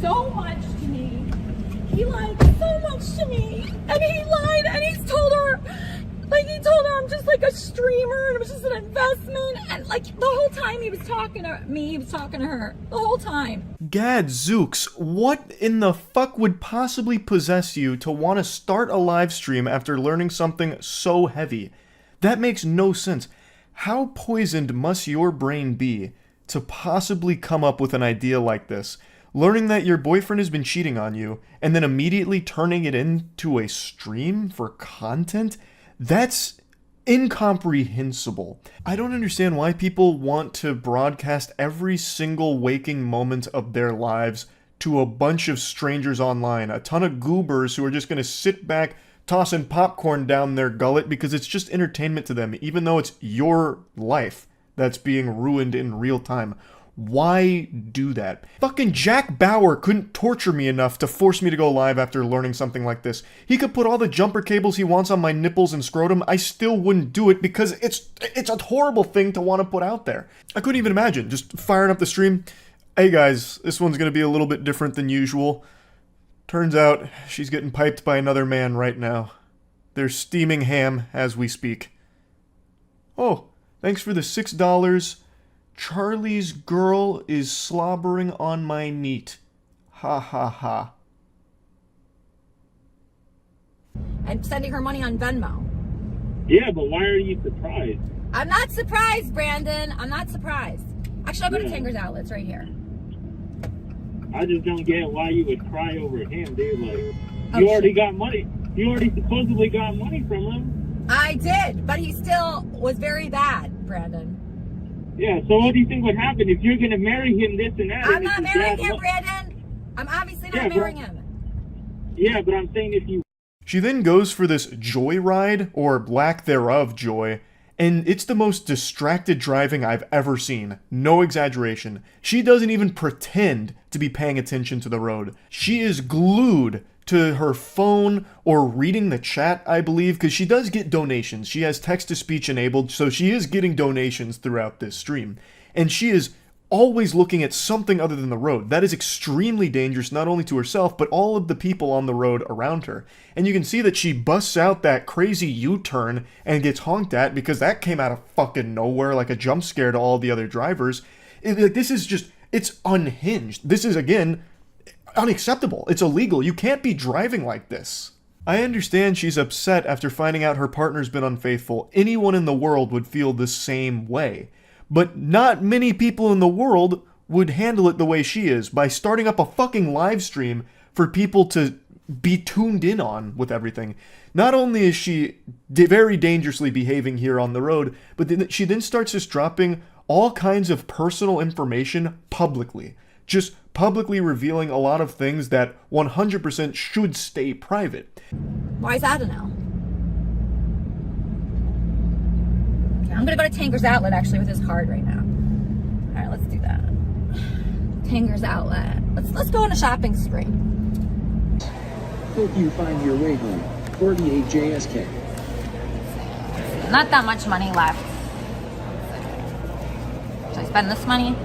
Speaker 4: so much to me. He lied so much to me. And he lied and he told her I'm just a streamer and it was just an investment. And the whole time he was talking to me, he was talking to her. The whole time.
Speaker 1: Gadzooks, what in the fuck would possibly possess you to want to start a live stream after learning something so heavy? That makes no sense. How poisoned must your brain be to possibly come up with an idea like this? Learning that your boyfriend has been cheating on you and then immediately turning it into a stream for content? That's incomprehensible. I don't understand why people want to broadcast every single waking moment of their lives to a bunch of strangers online, a ton of goobers who are just going to sit back tossing popcorn down their gullet because it's just entertainment to them, even though it's your life that's being ruined in real time. Why do that? Fucking Jack Bauer couldn't torture me enough to force me to go live after learning something like this. He could put all the jumper cables he wants on my nipples and scrotum. I still wouldn't do it because it's a horrible thing to want to put out there. I couldn't even imagine just firing up the stream. Hey guys, this one's going to be a little bit different than usual. Turns out she's getting piped by another man right now. They're steaming ham as we speak. Oh, thanks for the $6. Charlie's girl is slobbering on my meat. Ha ha ha.
Speaker 4: I'm sending her money on Venmo.
Speaker 7: Yeah, but why are you surprised?
Speaker 4: I'm not surprised, Brandon. I'm not surprised. Actually, I'll go to Tanger's Outlets right here.
Speaker 7: I just don't get why you would cry over him, dude. Like, you already got money. You already supposedly got money from him.
Speaker 4: I did, but he still was very bad, Brandon.
Speaker 7: Yeah, so what do you think would happen if you're going to marry him, this and that?
Speaker 4: I'm not marrying him, Brandon. I'm obviously not marrying him.
Speaker 7: Yeah, but I'm saying if you...
Speaker 1: She then goes for this joyride, or lack thereof joy, and it's the most distracted driving I've ever seen. No exaggeration. She doesn't even pretend to be paying attention to the road. She is glued to her phone or reading the chat, I believe, because she does get donations. She has text-to-speech enabled, so she is getting donations throughout this stream. And she is always looking at something other than the road. That is extremely dangerous, not only to herself, but all of the people on the road around her. And you can see that she busts out that crazy U-turn and gets honked at because that came out of fucking nowhere like a jump scare to all the other drivers. This is just, it's unhinged. This is, again, unacceptable. It's illegal. You can't be driving like this. I understand she's upset after finding out her partner's been unfaithful. Anyone in the world would feel the same way. But not many people in the world would handle it the way she is, by starting up a fucking live stream for people to be tuned in on with everything. Not only is she very dangerously behaving here on the road, but she then starts just dropping all kinds of personal information publicly. Just publicly revealing a lot of things that 100% should stay private.
Speaker 4: Why is that a no? I'm gonna go to Tanger's Outlet actually with his card right now. All right, let's do that. Tanger's Outlet. Let's go on a shopping spree.
Speaker 11: Hope you find your way home. 48 JSK.
Speaker 4: Not that much money left. Should I spend this money?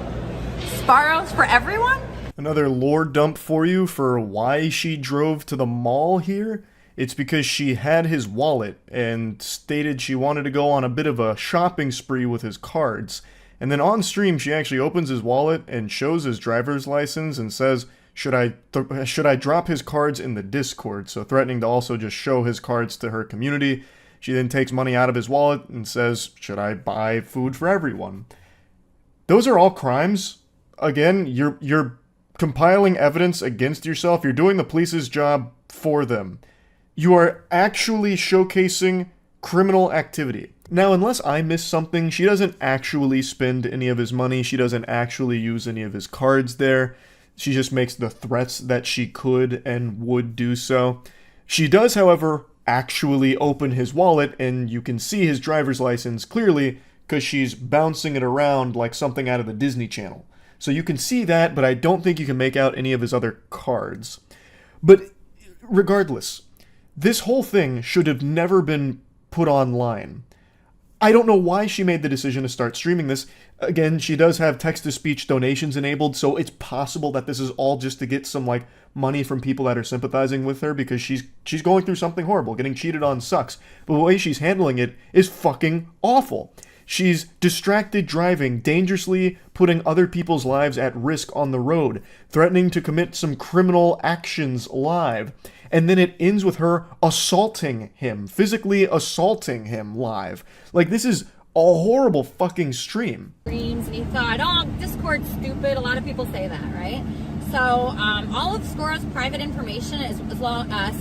Speaker 4: Sparrows for everyone?
Speaker 1: Another lore dump for you for why she drove to the mall here. It's because she had his wallet and stated she wanted to go on a bit of a shopping spree with his cards. And then on stream, she actually opens his wallet and shows his driver's license and says, should I drop his cards in the Discord? So threatening to also just show his cards to her community. She then takes money out of his wallet and says, should I buy food for everyone? Those are all crimes. Again, you're compiling evidence against yourself. You're doing the police's job for them. You are actually showcasing criminal activity. Now, unless I miss something, she doesn't actually spend any of his money. She doesn't actually use any of his cards there. She just makes the threats that she could and would do so. She does, however, actually open his wallet, and you can see his driver's license clearly because she's bouncing it around like something out of the Disney Channel. So you can see that, but I don't think you can make out any of his other cards. But regardless, this whole thing should have never been put online. I don't know why she made the decision to start streaming this. Again, she does have text-to-speech donations enabled, so it's possible that this is all just to get some, like, money from people that are sympathizing with her because she's going through something horrible. Getting cheated on sucks. But the way she's handling it is fucking awful. She's distracted driving, dangerously putting other people's lives at risk on the road, threatening to commit some criminal actions live. And then it ends with her assaulting him, physically assaulting him live. Like, this is a horrible fucking stream.
Speaker 4: And he thought, oh, Discord's stupid. A lot of people say that, right? So all of Scora's private information is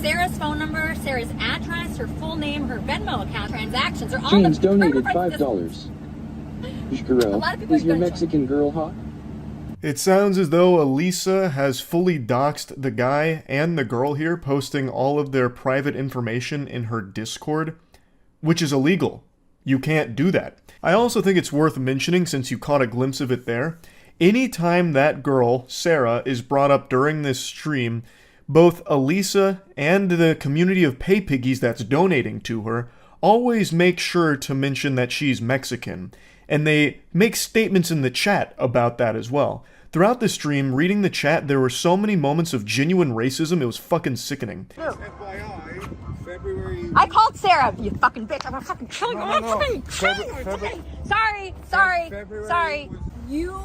Speaker 4: Sarah's phone number, Sarah's address, her full name, her Venmo account transactions are all
Speaker 11: James donated $5. Girl, is your Mexican girl hot?
Speaker 1: It sounds as though Elisa has fully doxed the guy and the girl here, posting all of their private information in her Discord, which is illegal. You can't do that. I also think it's worth mentioning, since you caught a glimpse of it there, anytime that girl, Sarah, is brought up during this stream, both Elisa and the community of pay piggies that's donating to her always make sure to mention that she's Mexican. And they make statements in the chat about that as well. Throughout the stream, reading the chat, there were so many moments of genuine racism, it was fucking sickening.
Speaker 9: FYI, Feb
Speaker 4: I called Sarah, you fucking bitch. I'm gonna fucking kill you. I'm gonna fucking kill you. Okay. Sorry. You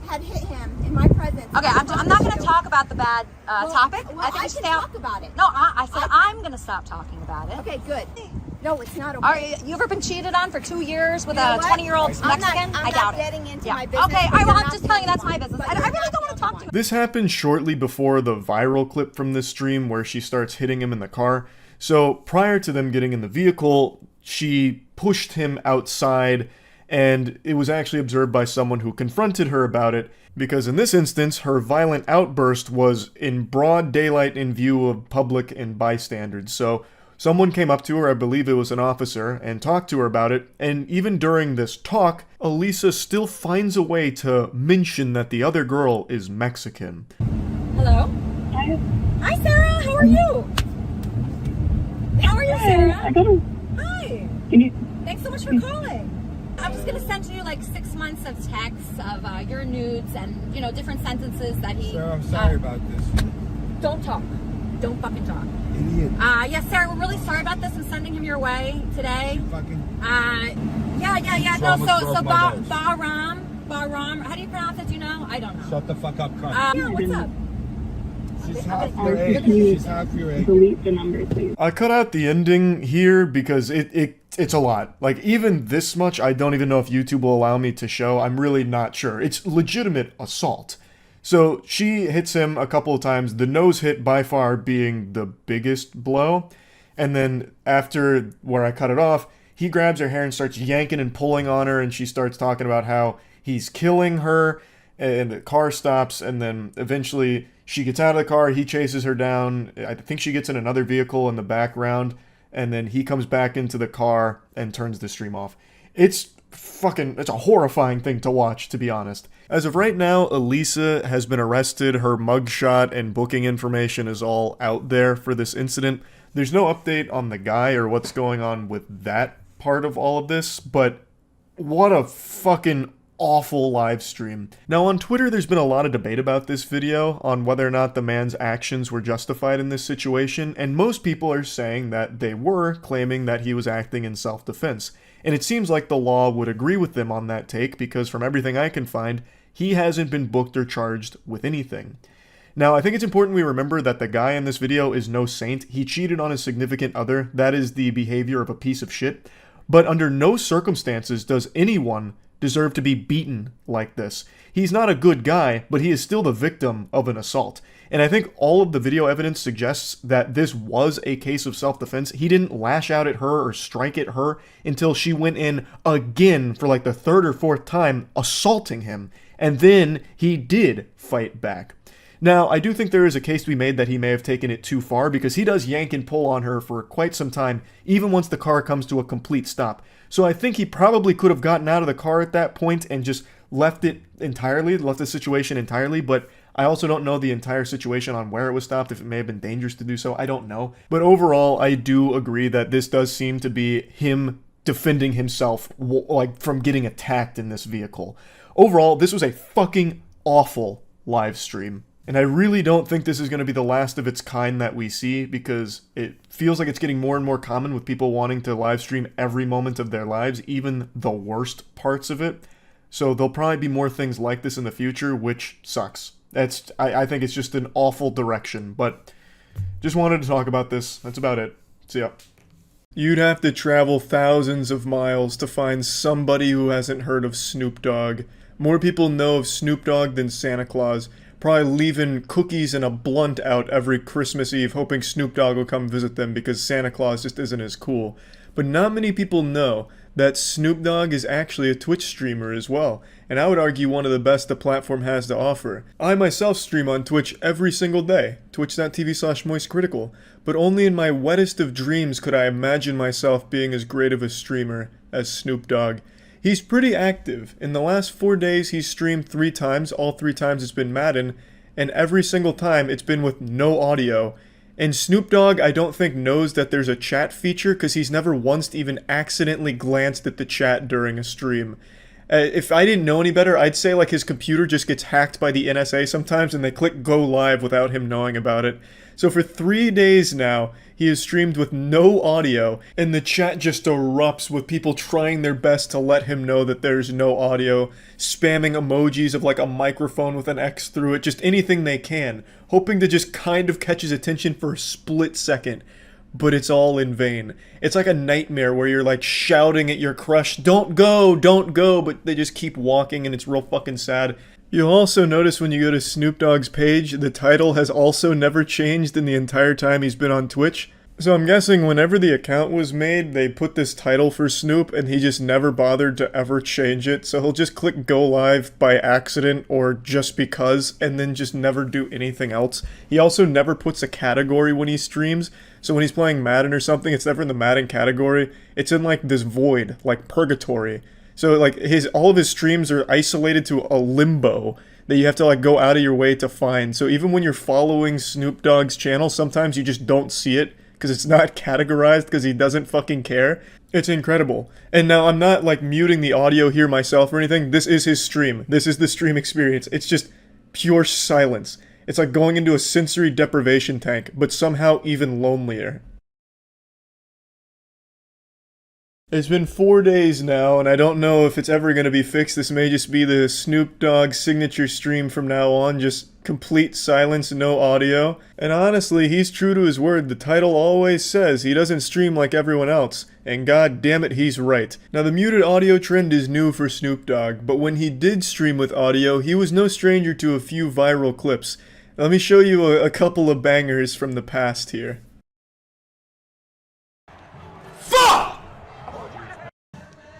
Speaker 4: had hit him in my presence. Okay, I'm not gonna talk about the bad topic. I think I should talk about it. No, I said I'm gonna stop talking about it. Okay, good. No, it's not okay. You ever been cheated on for 2 years with a 20-year-old Mexican? I doubt it. Getting into my business. Okay, all right, well, I'm just telling you that's my business. I really don't want to talk to you.
Speaker 1: This happened shortly before the viral clip from this stream where she starts hitting him in the car. So prior to them getting in the vehicle, she pushed him outside, and it was actually observed by someone who confronted her about it, because in this instance, her violent outburst was in broad daylight in view of public and bystanders. So someone came up to her, I believe it was an officer, and talked to her about it, and even during this talk, Elisa still finds a way to mention that the other girl is Mexican.
Speaker 4: Hello? Hi, Sarah, how are you? How are you, Sarah? Hi. Thanks so much for calling. I'm just gonna send you like 6 months of texts of your nudes and, you know, different sentences that he...
Speaker 9: Sarah, I'm sorry about this.
Speaker 4: Don't talk. Don't fucking talk.
Speaker 9: Idiot.
Speaker 4: Yes, Sarah, we're really sorry about this. I'm sending him your way today.
Speaker 9: Fucking...
Speaker 4: Yeah. No, so Bahram, how do you pronounce it? Do you know? I don't know.
Speaker 9: Shut the fuck up, cunt.
Speaker 4: Yeah, what's up?
Speaker 9: She's half your age. She's half your age.
Speaker 7: Delete the number, please.
Speaker 1: I cut out the ending here because it's a lot. Like, even this much, I don't even know if YouTube will allow me to show. I'm really not sure. It's legitimate assault. So she hits him a couple of times, the nose hit by far being the biggest blow. And then after where I cut it off, he grabs her hair and starts yanking and pulling on her, and she starts talking about how he's killing her, and the car stops, and then eventually she gets out of the car, he chases her down. I think she gets in another vehicle in the background, and then he comes back into the car and turns the stream off. It's a horrifying thing to watch, to be honest. As of right now, Elisa has been arrested. Her mugshot and booking information is all out there for this incident. There's no update on the guy or what's going on with that part of all of this, but what a fucking awful live stream. Now on Twitter, there's been a lot of debate about this video on whether or not the man's actions were justified in this situation, and most people are saying that they were, claiming that he was acting in self-defense. And it seems like the law would agree with them on that take, because from everything I can find, he hasn't been booked or charged with anything. Now, I think it's important we remember that the guy in this video is no saint. He cheated on his significant other. That is the behavior of a piece of shit. But under no circumstances does anyone deserve to be beaten like this. He's not a good guy, but he is still the victim of an assault. And I think all of the video evidence suggests that this was a case of self-defense. He didn't lash out at her or strike at her until she went in again for like the third or fourth time, assaulting him. And then he did fight back. Now, I do think there is a case to be made that he may have taken it too far, because he does yank and pull on her for quite some time, even once the car comes to a complete stop. So I think he probably could have gotten out of the car at that point and just left the situation entirely, but I also don't know the entire situation on where it was stopped, if it may have been dangerous to do so, I don't know. But overall, I do agree that this does seem to be him defending himself, like, from getting attacked in this vehicle. Overall, this was a fucking awful live stream. And I really don't think this is going to be the last of its kind that we see, because it feels like it's getting more and more common with people wanting to live stream every moment of their lives, even the worst parts of it. So there'll probably be more things like this in the future, which sucks. I think it's just an awful direction, but just wanted to talk about this. That's about it. See ya. You'd have to travel thousands of miles to find somebody who hasn't heard of Snoop Dogg. More people know of Snoop Dogg than Santa Claus. Probably leaving cookies and a blunt out every Christmas Eve, hoping Snoop Dogg will come visit them because Santa Claus just isn't as cool. But not many people know that Snoop Dogg is actually a Twitch streamer as well, and I would argue one of the best the platform has to offer. I myself stream on Twitch every single day, twitch.tv/moistcritical, but only in my wettest of dreams could I imagine myself being as great of a streamer as Snoop Dogg. He's pretty active. In the last 4 days, he's streamed 3 times. All 3 times it's been Madden, and every single time it's been with no audio. And Snoop Dogg, I don't think, knows that there's a chat feature, because he's never once even accidentally glanced at the chat during a stream. If I didn't know any better, I'd say like his computer just gets hacked by the NSA sometimes, and they click go live without him knowing about it. So for 3 days now, he is streamed with no audio, and the chat just erupts with people trying their best to let him know that there's no audio, spamming emojis of like a microphone with an X through it, just anything they can, hoping to just kind of catch his attention for a split second. But it's all in vain. It's like a nightmare where you're like shouting at your crush, don't go, but they just keep walking and it's real fucking sad. You'll also notice when you go to Snoop Dogg's page, the title has also never changed in the entire time he's been on Twitch. So I'm guessing whenever the account was made, they put this title for Snoop and he just never bothered to ever change it. So he'll just click go live by accident or just because and then just never do anything else. He also never puts a category when he streams. So when he's playing Madden or something, it's never in the Madden category. It's in like this void, like purgatory. So like all of his streams are isolated to a limbo that you have to like go out of your way to find. So even when you're following Snoop Dogg's channel, sometimes you just don't see it because it's not categorized because he doesn't fucking care. It's incredible. And now I'm not like muting the audio here myself or anything. This is his stream. This is the stream experience. It's just pure silence. It's like going into a sensory deprivation tank, but somehow even lonelier. It's been 4 days now, and I don't know if it's ever going to be fixed. This may just be the Snoop Dogg signature stream from now on, just complete silence, no audio. And honestly, he's true to his word. The title always says he doesn't stream like everyone else, and god damn it, he's right. Now, the muted audio trend is new for Snoop Dogg, but when he did stream with audio, he was no stranger to a few viral clips. Let me show you a couple of bangers from the past here.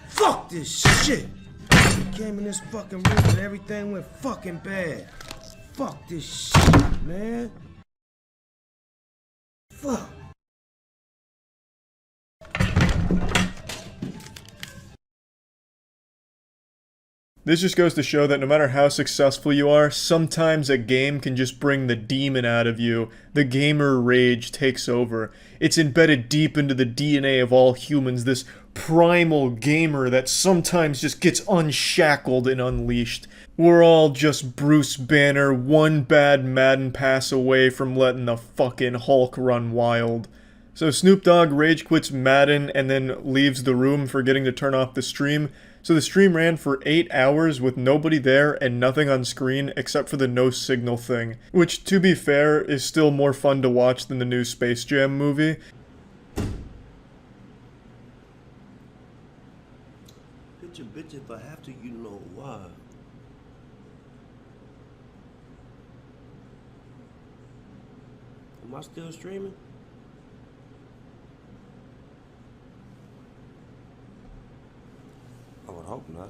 Speaker 2: Fuck this shit! Came in this fucking room and everything went fucking bad. Fuck this shit, man. Fuck.
Speaker 1: This just goes to show that no matter how successful you are, sometimes a game can just bring the demon out of you. The gamer rage takes over. It's embedded deep into the DNA of all humans, this primal gamer that sometimes just gets unshackled and unleashed. We're all just Bruce Banner, one bad Madden pass away from letting the fucking Hulk run wild. So Snoop Dogg rage quits Madden and then leaves the room, forgetting to turn off the stream. So the stream ran for 8 hours with nobody there and nothing on screen except for the no signal thing. Which, to be fair, is still more fun to watch than the new Space Jam movie.
Speaker 2: Bitch, if I have to, you know why. Am I still streaming? I would hope not.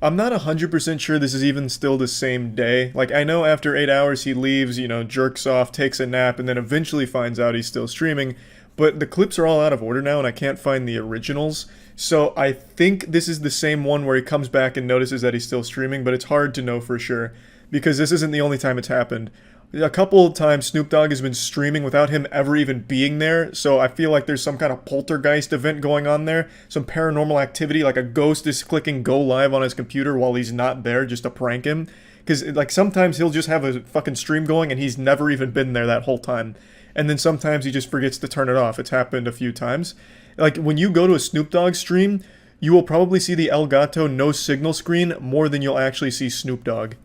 Speaker 1: I'm not 100% sure this is even still the same day. Like, I know after 8 hours he leaves, you know, jerks off, takes a nap, and then eventually finds out he's still streaming. But the clips are all out of order now, and I can't find the originals. So I think this is the same one where he comes back and notices that he's still streaming, but it's hard to know for sure. Because this isn't the only time it's happened. A couple of times Snoop Dogg has been streaming without him ever even being there, so I feel like there's some kind of poltergeist event going on there, some paranormal activity, like a ghost is clicking go live on his computer while he's not there just to prank him. Because like sometimes he'll just have a fucking stream going and he's never even been there that whole time. And then sometimes he just forgets to turn it off. It's happened a few times. Like when you go to a Snoop Dogg stream, you will probably see the El Gato no signal screen more than you'll actually see Snoop Dogg.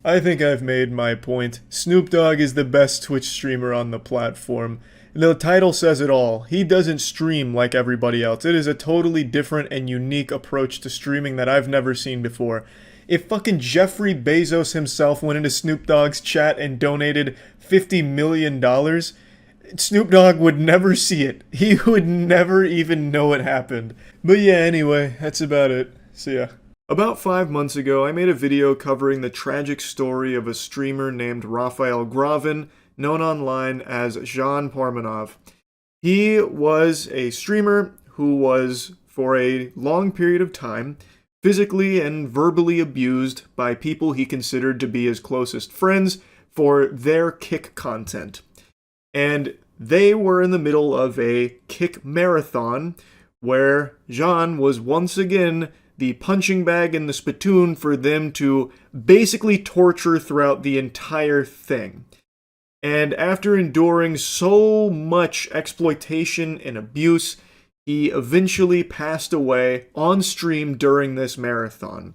Speaker 1: I think I've made my point. Snoop Dogg is the best Twitch streamer on the platform. The title says it all. He doesn't stream like everybody else. It is a totally different and unique approach to streaming that I've never seen before. If fucking Jeffrey Bezos himself went into Snoop Dogg's chat and donated $50 million, Snoop Dogg would never see it. He would never even know it happened. But yeah, anyway, that's about it. See ya. About 5 months ago, I made a video covering the tragic story of a streamer named Raphael Gravin, known online as Jean Parmenov. He was a streamer who was, for a long period of time, physically and verbally abused by people he considered to be his closest friends for their kick content. And they were in the middle of a kick marathon where Jean was once again the punching bag and the spittoon for them to basically torture throughout the entire thing. And after enduring so much exploitation and abuse, he eventually passed away on stream during this marathon.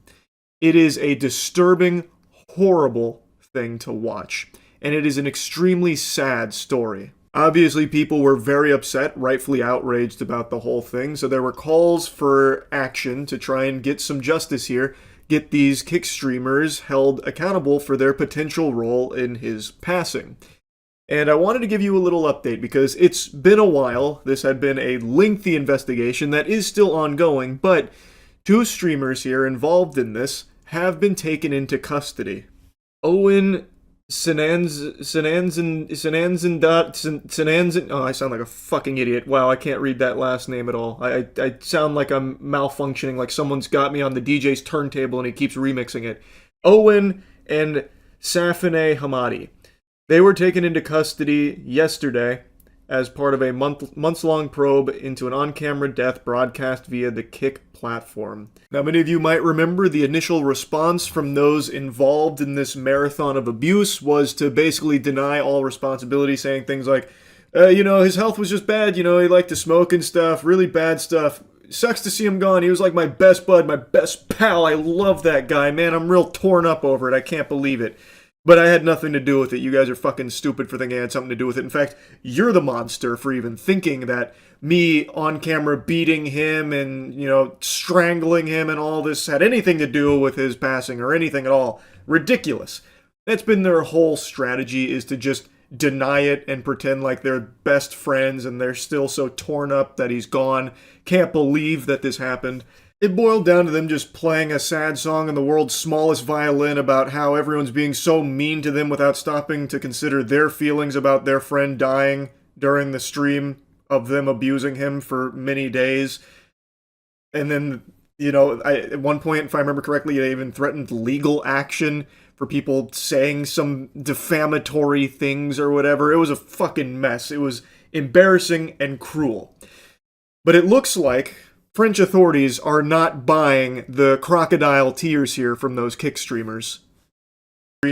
Speaker 1: It is a disturbing, horrible thing to watch, and it is an extremely sad story. Obviously, people were very upset, rightfully outraged about the whole thing, so there were calls for action to try and get some justice here, get these kick streamers held accountable for their potential role in his passing. And I wanted to give you a little update because it's been a while. This had been a lengthy investigation that is still ongoing, but 2 streamers here involved in this have been taken into custody. Owen Sananzin, oh, I sound like a fucking idiot. Wow, I can't read that last name at all. I sound like I'm malfunctioning, like someone's got me on the DJ's turntable and he keeps remixing it. Owen and Safine Hamadi. They were taken into custody yesterday as part of a months-long probe into an on-camera death broadcast via the Kick platform. Now, many of you might remember the initial response from those involved in this marathon of abuse was to basically deny all responsibility, saying things like, his health was just bad, he liked to smoke and stuff, really bad stuff. Sucks to see him gone. He was like my best bud, my best pal. I love that guy, man. I'm real torn up over it. I can't believe it. But I had nothing to do with it. You guys are fucking stupid for thinking I had something to do with it. In fact, you're the monster for even thinking that me on camera beating him and, strangling him and all this had anything to do with his passing or anything at all. Ridiculous. That's been their whole strategy, is to just deny it and pretend like they're best friends and they're still so torn up that he's gone. Can't believe that this happened. It boiled down to them just playing a sad song on the world's smallest violin about how everyone's being so mean to them without stopping to consider their feelings about their friend dying during the stream of them abusing him for many days. And then, at one point, if I remember correctly, they even threatened legal action for people saying some defamatory things or whatever. It was a fucking mess. It was embarrassing and cruel. But it looks like French authorities are not buying the crocodile tears here from those kick streamers.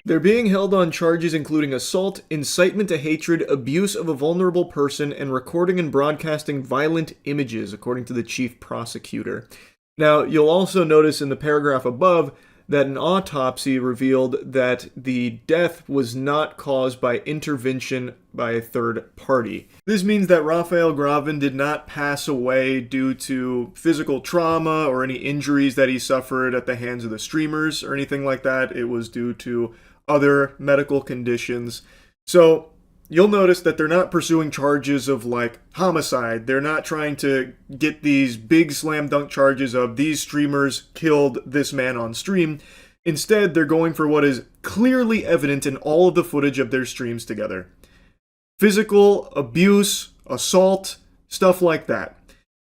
Speaker 1: They're being held on charges including assault, incitement to hatred, abuse of a vulnerable person, and recording and broadcasting violent images, according to the chief prosecutor. Now, you'll also notice in the paragraph above that an autopsy revealed that the death was not caused by intervention by a third party. This means that Raphael Gravin did not pass away due to physical trauma or any injuries that he suffered at the hands of the streamers or anything like that. It was due to other medical conditions. So you'll notice that they're not pursuing charges of homicide. They're not trying to get these big slam dunk charges of these streamers killed this man on stream. Instead, they're going for what is clearly evident in all of the footage of their streams together. Physical abuse, assault, stuff like that.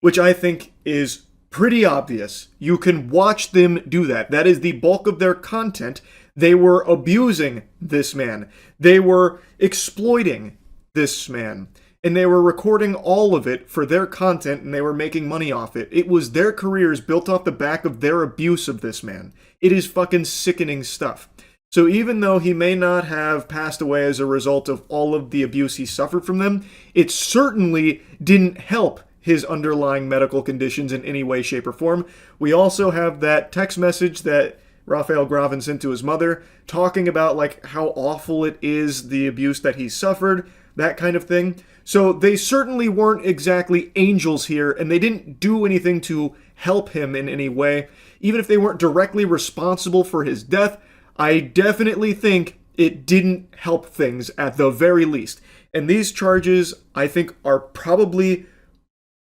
Speaker 1: Which I think is pretty obvious. You can watch them do that. That is the bulk of their content. They were abusing this man. They were exploiting this man. And they were recording all of it for their content, and they were making money off it. It was their careers built off the back of their abuse of this man. It is fucking sickening stuff. So even though he may not have passed away as a result of all of the abuse he suffered from them, it certainly didn't help his underlying medical conditions in any way, shape, or form. We also have that text message that Raphael Gravin sent to his mother, talking about how awful it is, the abuse that he suffered, that kind of thing. So they certainly weren't exactly angels here, and they didn't do anything to help him in any way. Even if they weren't directly responsible for his death, I definitely think it didn't help things at the very least. And these charges, I think, are probably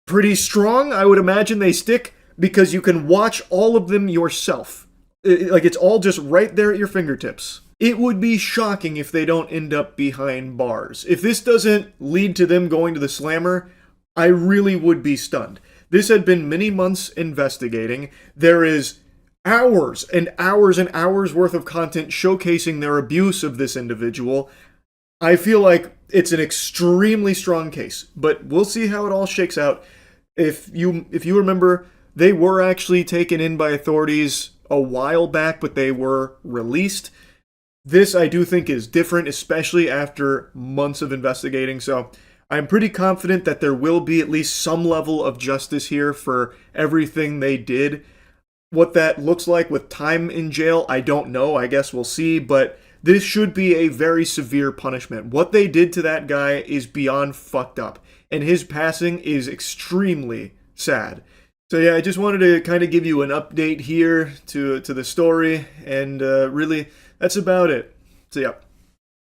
Speaker 1: pretty strong. I would imagine they stick because you can watch all of them yourself. It's all just right there at your fingertips. It would be shocking if they don't end up behind bars. If this doesn't lead to them going to the slammer, I really would be stunned. This had been many months investigating. There is hours and hours and hours worth of content showcasing their abuse of this individual. I feel like it's an extremely strong case, but we'll see how it all shakes out. If you remember, they were actually taken in by authorities a while back, but they were released. This I do think is different, especially after months of investigating, so I'm pretty confident that there will be at least some level of justice here for everything they did. What that looks like with time in jail, I don't know. I guess we'll see, but this should be a very severe punishment. What they did to that guy is beyond fucked up, and his passing is extremely sad. So yeah, I just wanted to kind of give you an update here to the story, and really, that's about it. So yeah.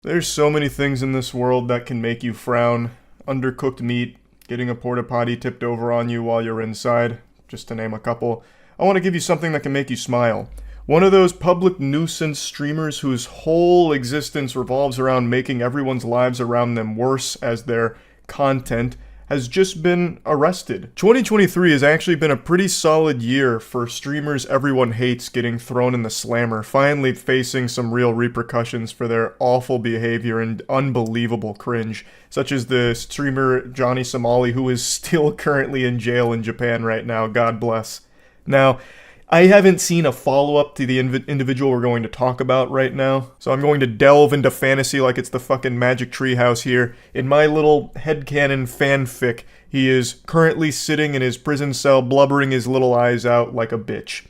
Speaker 1: There's so many things in this world that can make you frown. Undercooked meat, getting a porta potty tipped over on you while you're inside, just to name a couple. I want to give you something that can make you smile. One of those public nuisance streamers whose whole existence revolves around making everyone's lives around them worse as their content has just been arrested. 2023 has actually been a pretty solid year for streamers everyone hates getting thrown in the slammer, finally facing some real repercussions for their awful behavior and unbelievable cringe, such as the streamer Johnny Somali, who is still currently in jail in Japan right now, God bless. Now, I haven't seen a follow-up to the individual we're going to talk about right now, so I'm going to delve into fantasy like it's the fucking Magic Treehouse here. In my little headcanon fanfic, he is currently sitting in his prison cell blubbering his little eyes out like a bitch.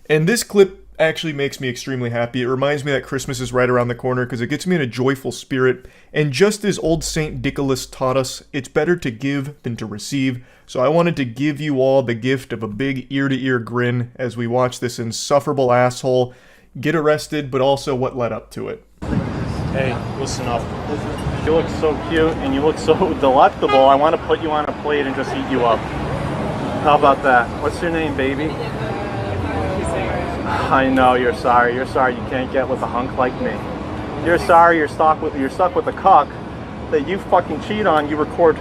Speaker 1: And this clip actually makes me extremely happy. It reminds me that Christmas is right around the corner because it gets me in a joyful spirit. And just as old Saint Nicholas taught us, it's better to give than to receive. So I wanted to give you all the gift of a big ear-to-ear grin as we watch this insufferable asshole get arrested, but also what led up to it.
Speaker 12: Hey, listen up. You look so cute and you look so delectable. I want to put you on a plate and just eat you up. How about that? What's your name, baby? I know you're sorry. You're sorry you can't get with a hunk like me. You're sorry you're stuck with a cuck that you fucking cheat on. You record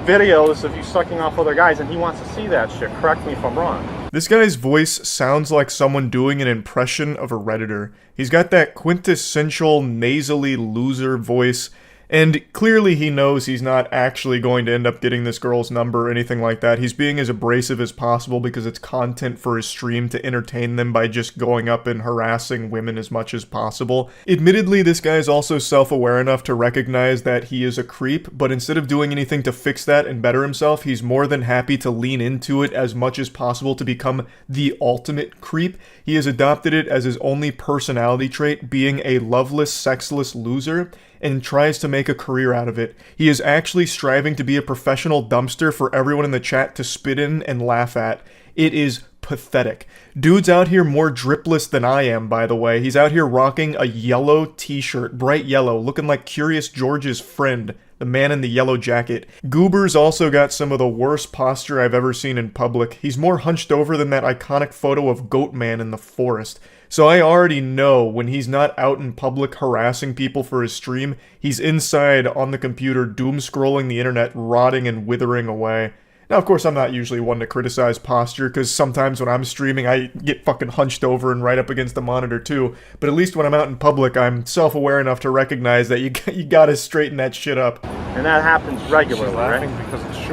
Speaker 12: videos of you sucking off other guys and he wants to see that shit. Correct me if I'm wrong.
Speaker 1: This guy's voice sounds like someone doing an impression of a Redditor. He's got that quintessential nasally loser voice, and clearly he knows he's not actually going to end up getting this girl's number or anything like that. He's being as abrasive as possible because it's content for his stream to entertain them by just going up and harassing women as much as possible. Admittedly, this guy is also self-aware enough to recognize that he is a creep, but instead of doing anything to fix that and better himself, he's more than happy to lean into it as much as possible to become the ultimate creep. He has adopted it as his only personality trait, being a loveless, sexless loser, and tries to make a career out of it. He is actually striving to be a professional dumpster for everyone in the chat to spit in and laugh at. It is pathetic. Dude's out here more dripless than I am, by the way. He's out here rocking a yellow t-shirt, bright yellow, looking like Curious George's friend, the man in the yellow jacket. Goober's also got some of the worst posture I've ever seen in public. He's more hunched over than that iconic photo of Goatman in the forest. So I already know when he's not out in public harassing people for his stream, he's inside on the computer doom-scrolling the internet, rotting and withering away. Now, of course, I'm not usually one to criticize posture, because sometimes when I'm streaming, I get fucking hunched over and right up against the monitor too, but at least when I'm out in public, I'm self-aware enough to recognize that you gotta straighten that shit up.
Speaker 12: And that happens regularly, right?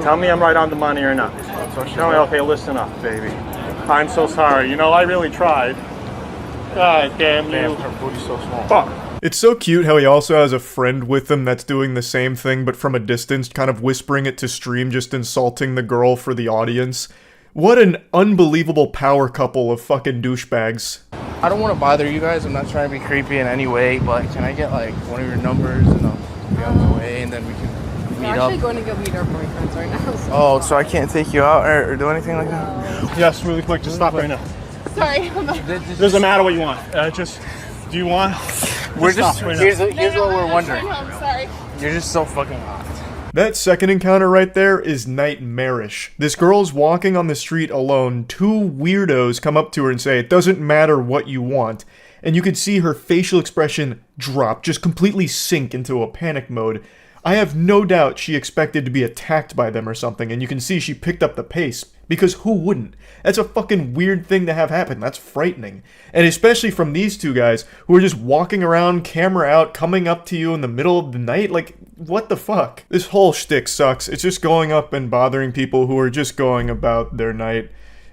Speaker 12: Tell me I'm right on the money or not. Tell me, okay, listen up, baby. I'm so sorry. You know, I really tried. God damn you. Her booty's so small. Fuck.
Speaker 1: It's so cute how he also has a friend with him that's doing the same thing, but from a distance, kind of whispering it to stream, just insulting the girl for the audience. What an unbelievable power couple of fucking douchebags.
Speaker 13: I don't want to bother you guys, I'm not trying to be creepy in any way, but can I get like one of your numbers and I'll be on my way and then we can meet up?
Speaker 14: We're actually going to go meet our boyfriends right now. So.
Speaker 13: Oh, so I can't take you out or do anything like that?
Speaker 12: Yes, really quick, just stop right now.
Speaker 14: Sorry.
Speaker 12: Doesn't matter what you want. Do you want?
Speaker 13: We're just, here's what we're wondering.
Speaker 14: I'm sorry.
Speaker 13: You're just so fucking hot.
Speaker 1: That second encounter right there is nightmarish. This girl's walking on the street alone. Two weirdos come up to her and say, "It doesn't matter what you want." And you can see her facial expression drop, just completely sink into a panic mode. I have no doubt she expected to be attacked by them or something, and you can see she picked up the pace, because who wouldn't? That's a fucking weird thing to have happen. That's frightening. And especially from these two guys, who are just walking around, camera out, coming up to you in the middle of the night, like, what the fuck? This whole shtick sucks. It's just going up and bothering people who are just going about their night.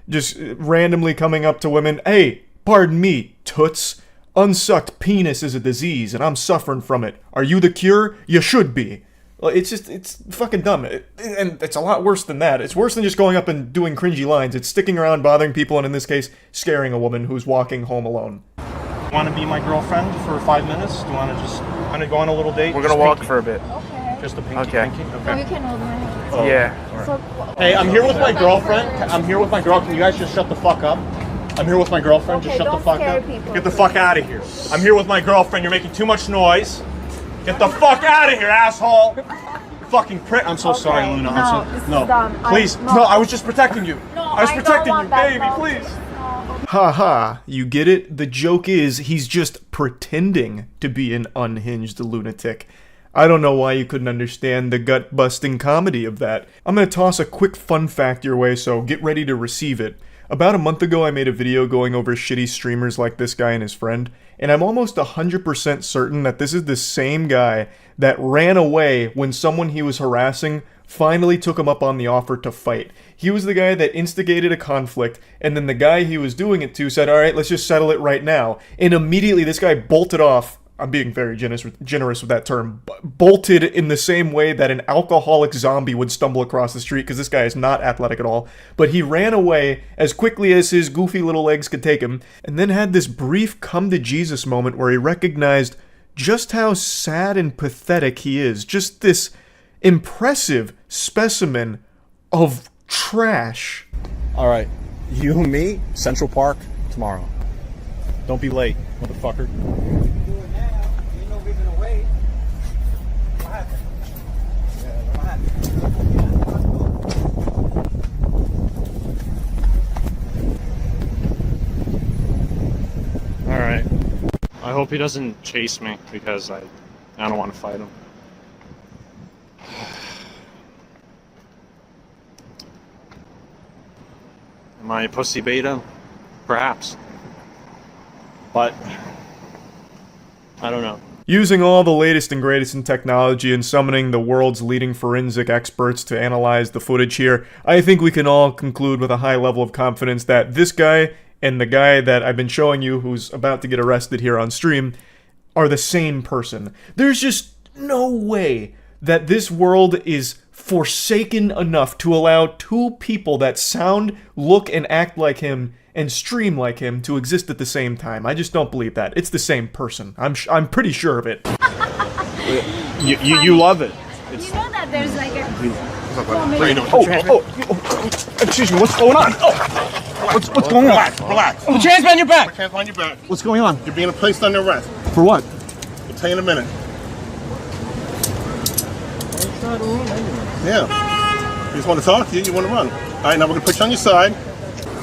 Speaker 1: Just randomly coming up to women, hey, pardon me, toots. Unsucked penis is a disease, and I'm suffering from it. Are you the cure? You should be. It's fucking dumb. And it's a lot worse than that. It's worse than just going up and doing cringy lines. It's sticking around, bothering people, and in this case, scaring a woman who's walking home alone.
Speaker 12: Want to be my girlfriend for 5 minutes? Do you want to just kind of go on a little date?
Speaker 13: We're gonna walk for a bit.
Speaker 14: Okay.
Speaker 12: Just a pinky.
Speaker 13: Okay.
Speaker 12: Pinky?
Speaker 14: Oh, you can hold my hand.
Speaker 12: Oh,
Speaker 13: Yeah.
Speaker 12: all right.
Speaker 14: So,
Speaker 12: Hey, I'm here with my girlfriend. I'm here with my girl. Can you guys just shut the fuck up? I'm here with my girlfriend.
Speaker 14: Okay,
Speaker 12: Just shut the
Speaker 14: don't
Speaker 12: fuck
Speaker 14: scare
Speaker 12: up.
Speaker 14: people,
Speaker 12: Get the fuck out of here. I'm here with my girlfriend. You're making too much noise. Get the fuck out of here, asshole. Fucking prick. I'm so sorry, Luna.
Speaker 14: No, this is dumb.
Speaker 12: Please. No, I was just protecting you.
Speaker 14: No,
Speaker 12: I was
Speaker 14: I don't
Speaker 12: protecting you,
Speaker 14: want that,
Speaker 12: baby.
Speaker 14: no.
Speaker 12: Please.
Speaker 1: Ha ha, you get it? The joke is, he's just pretending to be an unhinged lunatic. I don't know why you couldn't understand the gut-busting comedy of that. I'm gonna toss a quick fun fact your way, so get ready to receive it. About a month ago, I made a video going over shitty streamers like this guy and his friend, and I'm almost 100% certain that this is the same guy that ran away when someone he was harassing finally took him up on the offer to fight. He was the guy that instigated a conflict, and then the guy he was doing it to said, alright, let's just settle it right now. And immediately this guy bolted off. I'm being very generous with that term, bolted in the same way that an alcoholic zombie would stumble across the street, because this guy is not athletic at all, but he ran away as quickly as his goofy little legs could take him, and then had this brief come-to-Jesus moment where he recognized just how sad and pathetic he is, just this impressive specimen of trash.
Speaker 12: Alright. You, me, Central Park, tomorrow. Don't be late, motherfucker.
Speaker 15: Alright. I hope he doesn't chase me because I don't want to fight him. Am I a pussy beta? Perhaps. But I don't know.
Speaker 1: Using all the latest and greatest in technology and summoning the world's leading forensic experts to analyze the footage here, I think we can all conclude with a high level of confidence that this guy and the guy that I've been showing you who's about to get arrested here on stream are the same person. There's just no way that this world is forsaken enough to allow two people that sound, look, and act like him and stream like him to exist at the same time. I just don't believe that. It's the same person. I'm pretty sure of it.
Speaker 12: You love it.
Speaker 14: You know that there's like a...
Speaker 12: Excuse me, what's going on? What's going on? Relax.
Speaker 5: Put your hands behind your back.
Speaker 12: Put your hands behind your back.
Speaker 5: What's going on?
Speaker 12: You're being placed under arrest.
Speaker 5: For what?
Speaker 12: I'll tell you in a minute. Yeah. You just want to talk to you, you want to run. Alright, now we're going to put you on your side.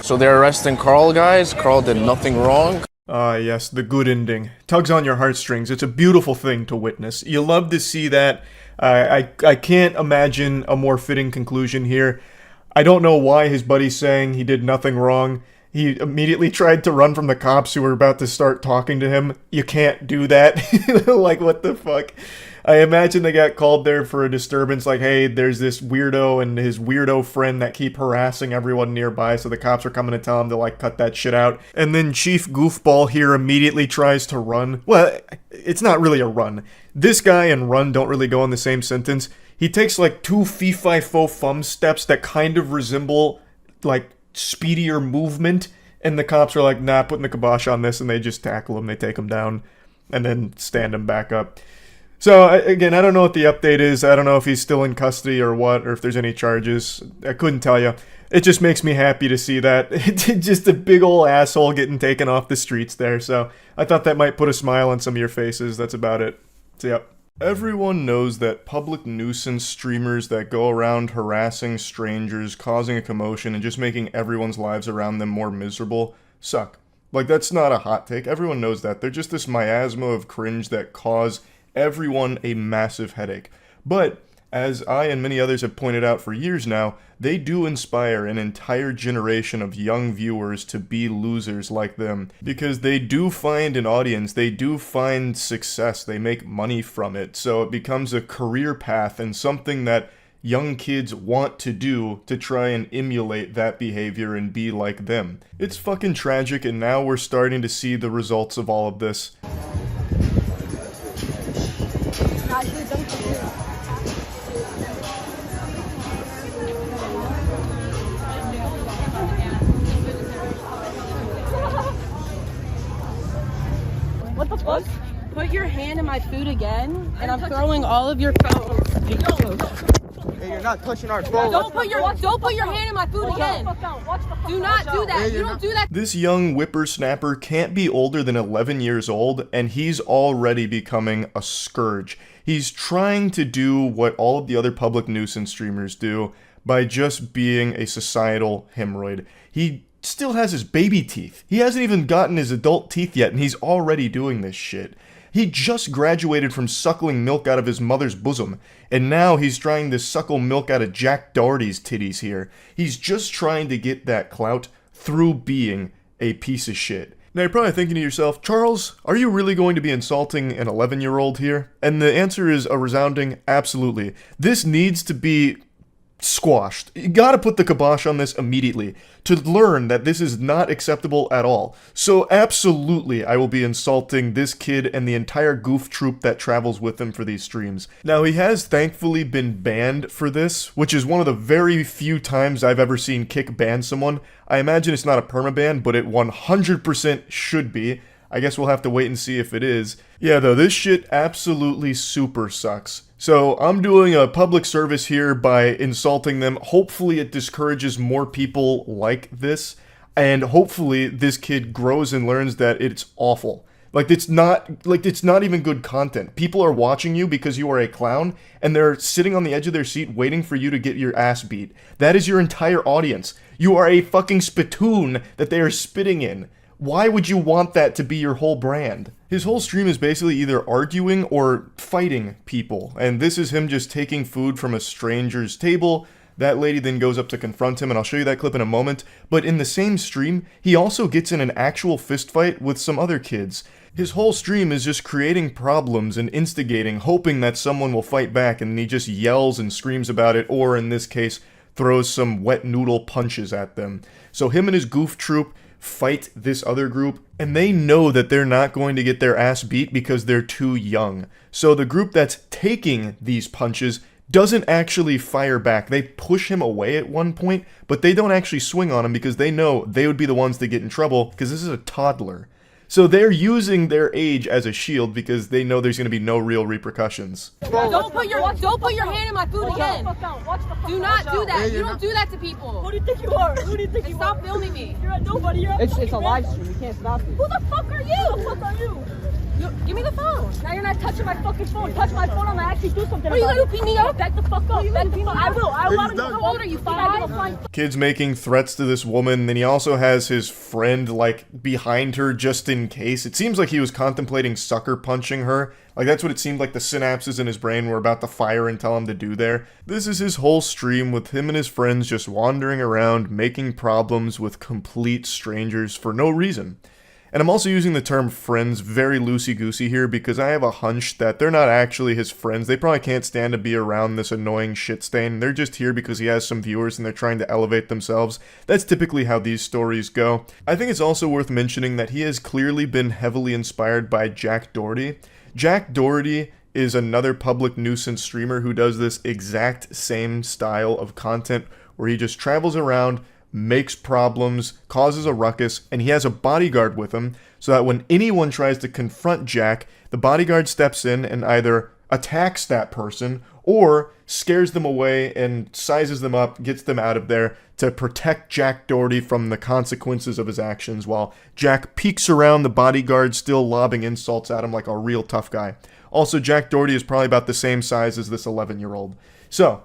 Speaker 13: So they're arresting Carl, guys? Carl did nothing wrong?
Speaker 1: Ah, yes, the good ending. Tugs on your heartstrings. It's a beautiful thing to witness. You love to see that. I can't imagine a more fitting conclusion here. I don't know why his buddy's saying he did nothing wrong. He immediately tried to run from the cops who were about to start talking to him. You can't do that. Like, what the fuck? I imagine they got called there for a disturbance, like, hey, there's this weirdo and his weirdo friend that keep harassing everyone nearby, so the cops are coming to tell him to, like, cut that shit out. And then Chief Goofball here immediately tries to run. Well, it's not really a run. This guy and run don't really go in the same sentence. He takes, like, two fee-fi-fo-fum steps that kind of resemble, like, speedier movement, and the cops are like, nah, putting the kibosh on this, and they just tackle him, they take him down, and then stand him back up. So, again, I don't know what the update is. I don't know if he's still in custody or what, or if there's any charges. I couldn't tell you. It just makes me happy to see that. It's just a big ol' asshole getting taken off the streets there, so I thought that might put a smile on some of your faces. That's about it. So, yep. Everyone knows that public nuisance streamers that go around harassing strangers, causing a commotion, and just making everyone's lives around them more miserable suck. Like, that's not a hot take. Everyone knows that. They're just this miasma of cringe that cause everyone a massive headache. But as I and many others have pointed out for years now, they do inspire an entire generation of young viewers to be losers like them, because they do find an audience, they do find success, they make money from it, so it becomes a career path and something that young kids want to do to try and emulate that behavior and be like them. It's fucking tragic, and now we're starting to see the results of all of this.
Speaker 16: What the fuck? Put your hand in my food again, and I'm throwing all of your phones.
Speaker 2: Hey, you're not touching our phone.
Speaker 16: Don't put your hand in my food again. Do not do that. You don't do that.
Speaker 1: This young whippersnapper can't be older than 11 years old, and he's already becoming a scourge. He's trying to do what all of the other public nuisance streamers do by just being a societal hemorrhoid. He still has his baby teeth. He hasn't even gotten his adult teeth yet, and he's already doing this shit. He just graduated from suckling milk out of his mother's bosom, and now he's trying to suckle milk out of Jack Doherty's titties here. He's just trying to get that clout through being a piece of shit. Now you're probably thinking to yourself, Charles, are you really going to be insulting an 11-year-old here? And the answer is a resounding absolutely. This needs to be squashed. You gotta put the kibosh on this immediately to learn that this is not acceptable at all. So absolutely, I will be insulting this kid and the entire goof troop that travels with him for these streams. Now, he has thankfully been banned for this, which is one of the very few times I've ever seen Kick ban someone. I imagine it's not a permaban, but it 100% should be. I guess we'll have to wait and see if it is. Yeah, though, this shit absolutely super sucks. So I'm doing a public service here by insulting them. Hopefully it discourages more people like this, and hopefully this kid grows and learns that it's awful. It's not even good content. People are watching you because you are a clown, and they're sitting on the edge of their seat waiting for you to get your ass beat. That is your entire audience. You are a fucking spittoon that they are spitting in. Why would you want that to be your whole brand? His whole stream is basically either arguing or fighting people, and this is him just taking food from a stranger's table. That lady then goes up to confront him, and I'll show you that clip in a moment, but in the same stream, he also gets in an actual fist fight with some other kids. His whole stream is just creating problems and instigating, hoping that someone will fight back, and he just yells and screams about it, or in this case, throws some wet noodle punches at them. So him and his goof troop fight this other group, and they know that they're not going to get their ass beat because they're too young. So the group that's taking these punches doesn't actually fire back. They push him away at one point, but they don't actually swing on him because they know they would be the ones that get in trouble because this is a toddler. So they're using their age as a shield because they know there's going to be no real repercussions.
Speaker 16: Don't put your hand in my food again. Do not do that. You don't do that to people.
Speaker 4: Who do you think you are? Who do you think you
Speaker 16: Stop
Speaker 4: are?
Speaker 16: filming me.
Speaker 4: You're a nobody. You're a
Speaker 2: It's a live stream. You can't stop it.
Speaker 4: Who the fuck are you? Who the fuck are you?
Speaker 16: Give me the phone.
Speaker 4: Now you're not touching my fucking phone. Touch my phone, I'm gonna actually do something.
Speaker 16: Are you gonna beat me up?
Speaker 4: Back the fuck up. Back the fuck. I will. I want to know.
Speaker 16: How old are you? 5?
Speaker 1: Kid's making threats to this woman, then he also has his friend, behind her just in case. It seems like he was contemplating sucker punching her. That's what it seemed like the synapses in his brain were about to fire and tell him to do there. This is his whole stream with him and his friends just wandering around, making problems with complete strangers for no reason. And I'm also using the term friends very loosey-goosey here because I have a hunch that they're not actually his friends. They probably can't stand to be around this annoying shit stain. They're just here because he has some viewers and they're trying to elevate themselves. That's typically how these stories go. I think it's also worth mentioning that he has clearly been heavily inspired by Jack Doherty. Jack Doherty is another public nuisance streamer who does this exact same style of content where he just travels around, makes problems, causes a ruckus, and he has a bodyguard with him so that when anyone tries to confront Jack, the bodyguard steps in and either attacks that person or scares them away and sizes them up, gets them out of there to protect Jack Doherty from the consequences of his actions while Jack peeks around the bodyguard still lobbing insults at him like a real tough guy. Also, Jack Doherty is probably about the same size as this 11-year-old. So,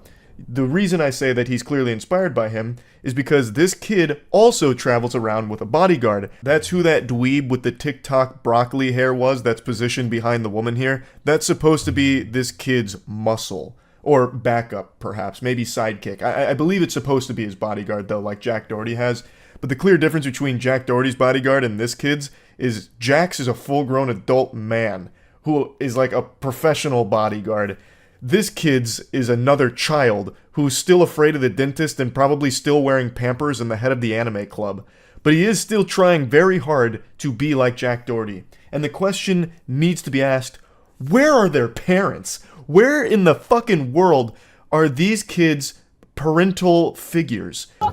Speaker 1: the reason I say that he's clearly inspired by him is because this kid also travels around with a bodyguard. That's who that dweeb with the TikTok broccoli hair was that's positioned behind the woman here. That's supposed to be this kid's muscle. Or backup, perhaps. Maybe sidekick. I believe it's supposed to be his bodyguard, though, like Jack Doherty has. But the clear difference between Jack Doherty's bodyguard and this kid's is Jack's is a full-grown adult man who is like a professional bodyguard. This kid's is another child who's still afraid of the dentist and probably still wearing Pampers and the head of the anime club. But he is still trying very hard to be like Jack Doherty. And the question needs to be asked, where are their parents? Where in the fucking world are these kids' parental figures?
Speaker 4: Do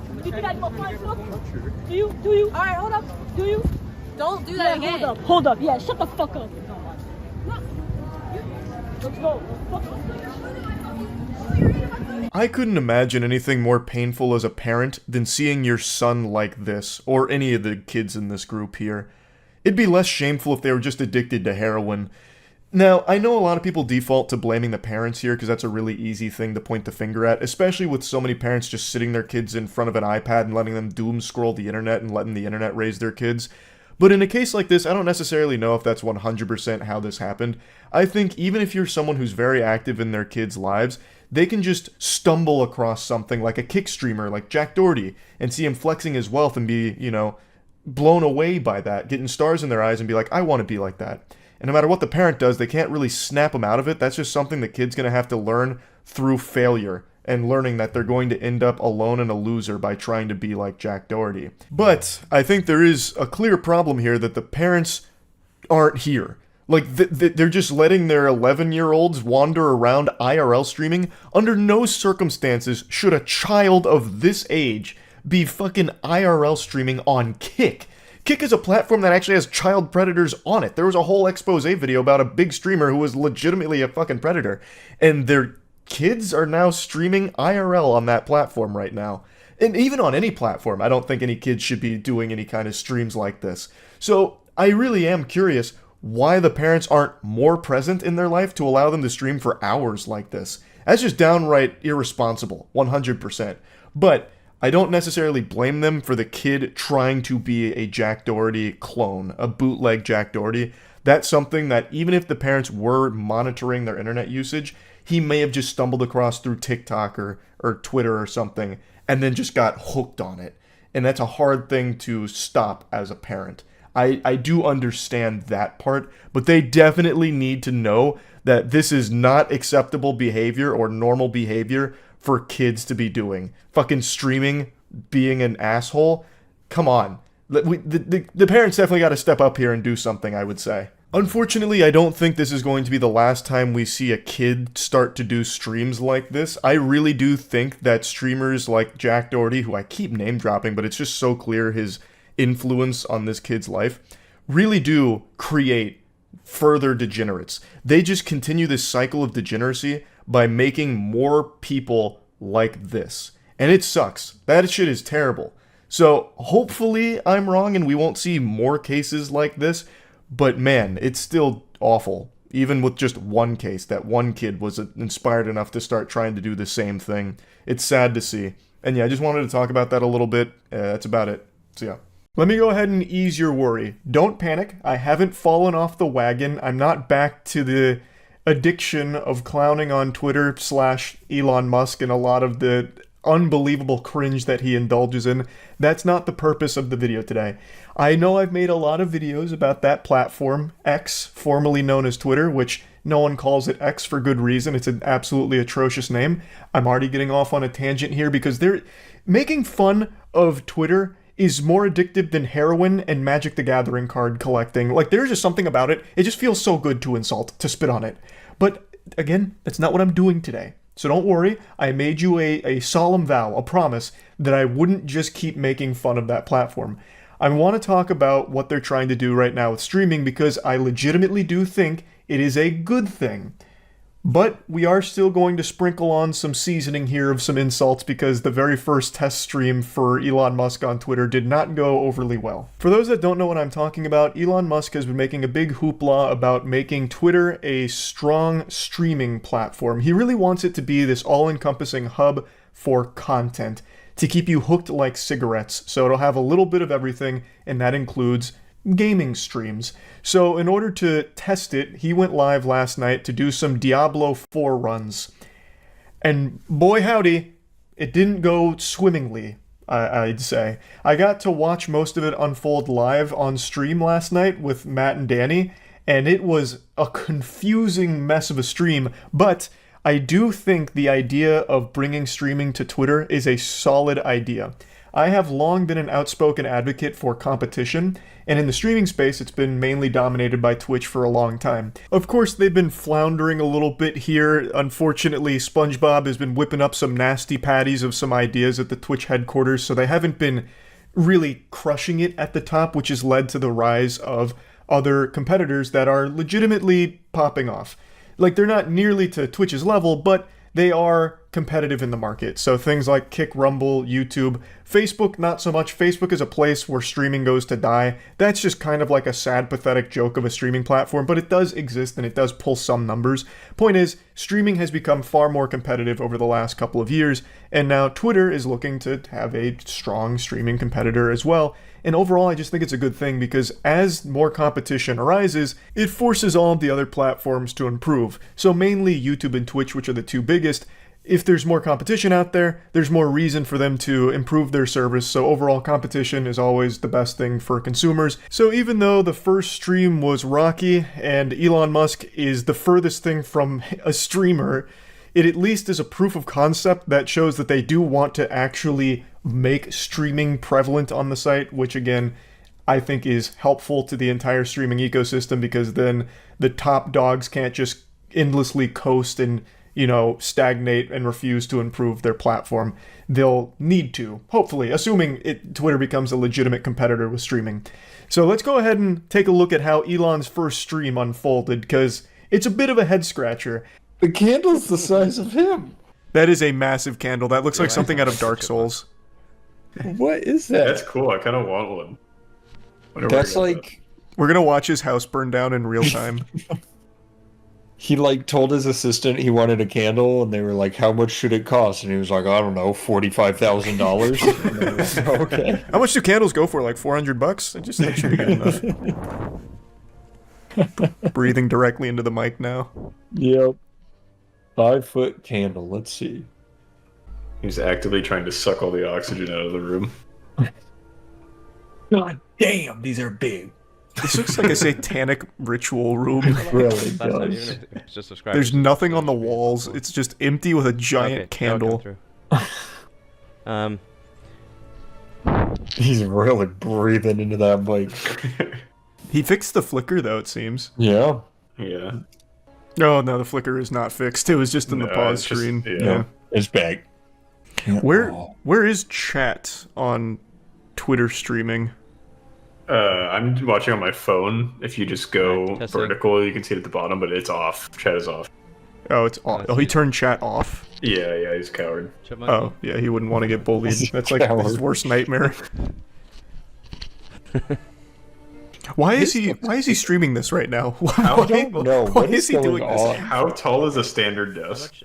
Speaker 4: you? Alright, hold up. Do you? Don't do that again. Hold up. Yeah, shut the fuck up. Let's go.
Speaker 1: I couldn't imagine anything more painful as a parent than seeing your son like this, or any of the kids in this group here. It'd be less shameful if they were just addicted to heroin. Now, I know a lot of people default to blaming the parents here because that's a really easy thing to point the finger at, especially with so many parents just sitting their kids in front of an iPad and letting them doom scroll the internet and letting the internet raise their kids. But in a case like this, I don't necessarily know if that's 100% how this happened. I think even if you're someone who's very active in their kids' lives, they can just stumble across something like a kick streamer like Jack Doherty and see him flexing his wealth and be, blown away by that, getting stars in their eyes and be like, I want to be like that. And no matter what the parent does, they can't really snap them out of it. That's just something the kid's going to have to learn through failure and learning that they're going to end up alone and a loser by trying to be like Jack Doherty. But I think there is a clear problem here that the parents aren't here. Like, they're just letting their 11-year-olds wander around IRL streaming. Under no circumstances should a child of this age be fucking IRL streaming on Kick. Kick is a platform that actually has child predators on it. There was a whole expose video about a big streamer who was legitimately a fucking predator. And their kids are now streaming IRL on that platform right now. And even on any platform, I don't think any kids should be doing any kind of streams like this. So I really am curious why the parents aren't more present in their life to allow them to stream for hours like this. That's just downright irresponsible, 100%. But I don't necessarily blame them for the kid trying to be a Jack Doherty clone, a bootleg Jack Doherty. That's something that even if the parents were monitoring their internet usage, he may have just stumbled across through TikTok or Twitter or something and then just got hooked on it. And that's a hard thing to stop as a parent. I do understand that part, but they definitely need to know that this is not acceptable behavior or normal behavior for kids to be doing. Fucking streaming, being an asshole. Come on. The parents definitely got to step up here and do something, I would say. Unfortunately, I don't think this is going to be the last time we see a kid start to do streams like this. I really do think that streamers like Jack Doherty, who I keep name dropping, but it's just so clear his influence on this kid's life, really do create further degenerates. They just continue this cycle of degeneracy by making more people like this. And it sucks. That shit is terrible. So hopefully I'm wrong and we won't see more cases like this. But man, it's still awful. Even with just one case, that one kid was inspired enough to start trying to do the same thing. It's sad to see. And yeah, I just wanted to talk about that a little bit. That's about it. So yeah. Let me go ahead and ease your worry. Don't panic. I haven't fallen off the wagon. I'm not back to the addiction of clowning on Twitter / Elon Musk and a lot of the unbelievable cringe that he indulges in. That's not the purpose of the video today. I know I've made a lot of videos about that platform, X, formerly known as Twitter, which no one calls it X for good reason. It's an absolutely atrocious name. I'm already getting off on a tangent here because they're making fun of Twitter is more addictive than heroin and Magic the Gathering card collecting. Like, there's just something about it. It just feels so good to insult, to spit on it. But, again, that's not what I'm doing today. So don't worry, I made you a solemn vow, a promise, that I wouldn't just keep making fun of that platform. I want to talk about what they're trying to do right now with streaming because I legitimately do think it is a good thing. But we are still going to sprinkle on some seasoning here of some insults because the very first test stream for Elon Musk on Twitter did not go overly well. For those that don't know what I'm talking about, Elon Musk has been making a big hoopla about making Twitter a strong streaming platform. He really wants it to be this all-encompassing hub for content to keep you hooked like cigarettes. So it'll have a little bit of everything, and that includes gaming streams. So in order to test it, he went live last night to do some Diablo 4 runs. And boy howdy, it didn't go swimmingly, I'd say. I got to watch most of it unfold live on stream last night with Matt and Danny, and it was a confusing mess of a stream, but I do think the idea of bringing streaming to Twitter is a solid idea. I have long been an outspoken advocate for competition, and in the streaming space it's been mainly dominated by Twitch for a long time. Of course, they've been floundering a little bit here. Unfortunately, SpongeBob has been whipping up some nasty patties of some ideas at the Twitch headquarters, so they haven't been really crushing it at the top, which has led to the rise of other competitors that are legitimately popping off. Like, they're not nearly to Twitch's level, but they are competitive in the market. So things like Kick, Rumble, YouTube, Facebook, not so much. Facebook is a place where streaming goes to die. That's just kind of like a sad, pathetic joke of a streaming platform, but it does exist and it does pull some numbers. Point is, streaming has become far more competitive over the last couple of years, and now Twitter is looking to have a strong streaming competitor as well. And overall, I just think it's a good thing because as more competition arises, it forces all of the other platforms to improve. So mainly YouTube and Twitch, which are the two biggest. If there's more competition out there, there's more reason for them to improve their service. So overall, competition is always the best thing for consumers. So even though the first stream was rocky and Elon Musk is the furthest thing from a streamer, it at least is a proof of concept that shows that they do want to actually make streaming prevalent on the site, which again, I think is helpful to the entire streaming ecosystem because then the top dogs can't just endlessly coast and, you know, stagnate and refuse to improve their platform. They'll need to, hopefully, assuming Twitter becomes a legitimate competitor with streaming. So let's go ahead and take a look at how Elon's first stream unfolded, because it's a bit of a head scratcher.
Speaker 17: The candle's the size of him.
Speaker 1: That is a massive candle. That looks like something out of Dark Souls.
Speaker 17: What is that?
Speaker 15: That's cool. I kind of want one.
Speaker 17: That's like...
Speaker 1: We're going to watch his house burn down in real time.
Speaker 17: He, like, told his assistant he wanted a candle, and they were like, how much should it cost? And he was like, I don't know, $45,000. Like, okay.
Speaker 1: How much do candles go for? Like $400? I just think it should be good enough. Breathing directly into the mic now.
Speaker 17: Yep. 5-foot candle. Let's see.
Speaker 15: He's actively trying to suck all the oxygen out of the room.
Speaker 17: God damn, these are big.
Speaker 1: This looks like a satanic ritual room.
Speaker 17: It really does.
Speaker 1: There's nothing on the walls. It's just empty with a giant candle.
Speaker 17: He's really breathing into that mic.
Speaker 1: He fixed the flicker, though, it seems.
Speaker 17: Yeah.
Speaker 15: Yeah.
Speaker 1: Oh, no, the flicker is not fixed. It was just in the pause screen. Yeah.
Speaker 17: It's back.
Speaker 1: Where is chat on Twitter streaming?
Speaker 15: I'm watching on my phone. If you just go vertical, you can see it at the bottom, but it's off. Chat is off.
Speaker 1: Oh, it's off. Oh, he turned chat off.
Speaker 15: Yeah, he's a coward.
Speaker 1: Oh, yeah, he wouldn't want to get bullied. That's like his worst nightmare. Why is he streaming this right now?
Speaker 17: I don't know.
Speaker 1: Why is he doing this?
Speaker 15: How tall is a standard desk?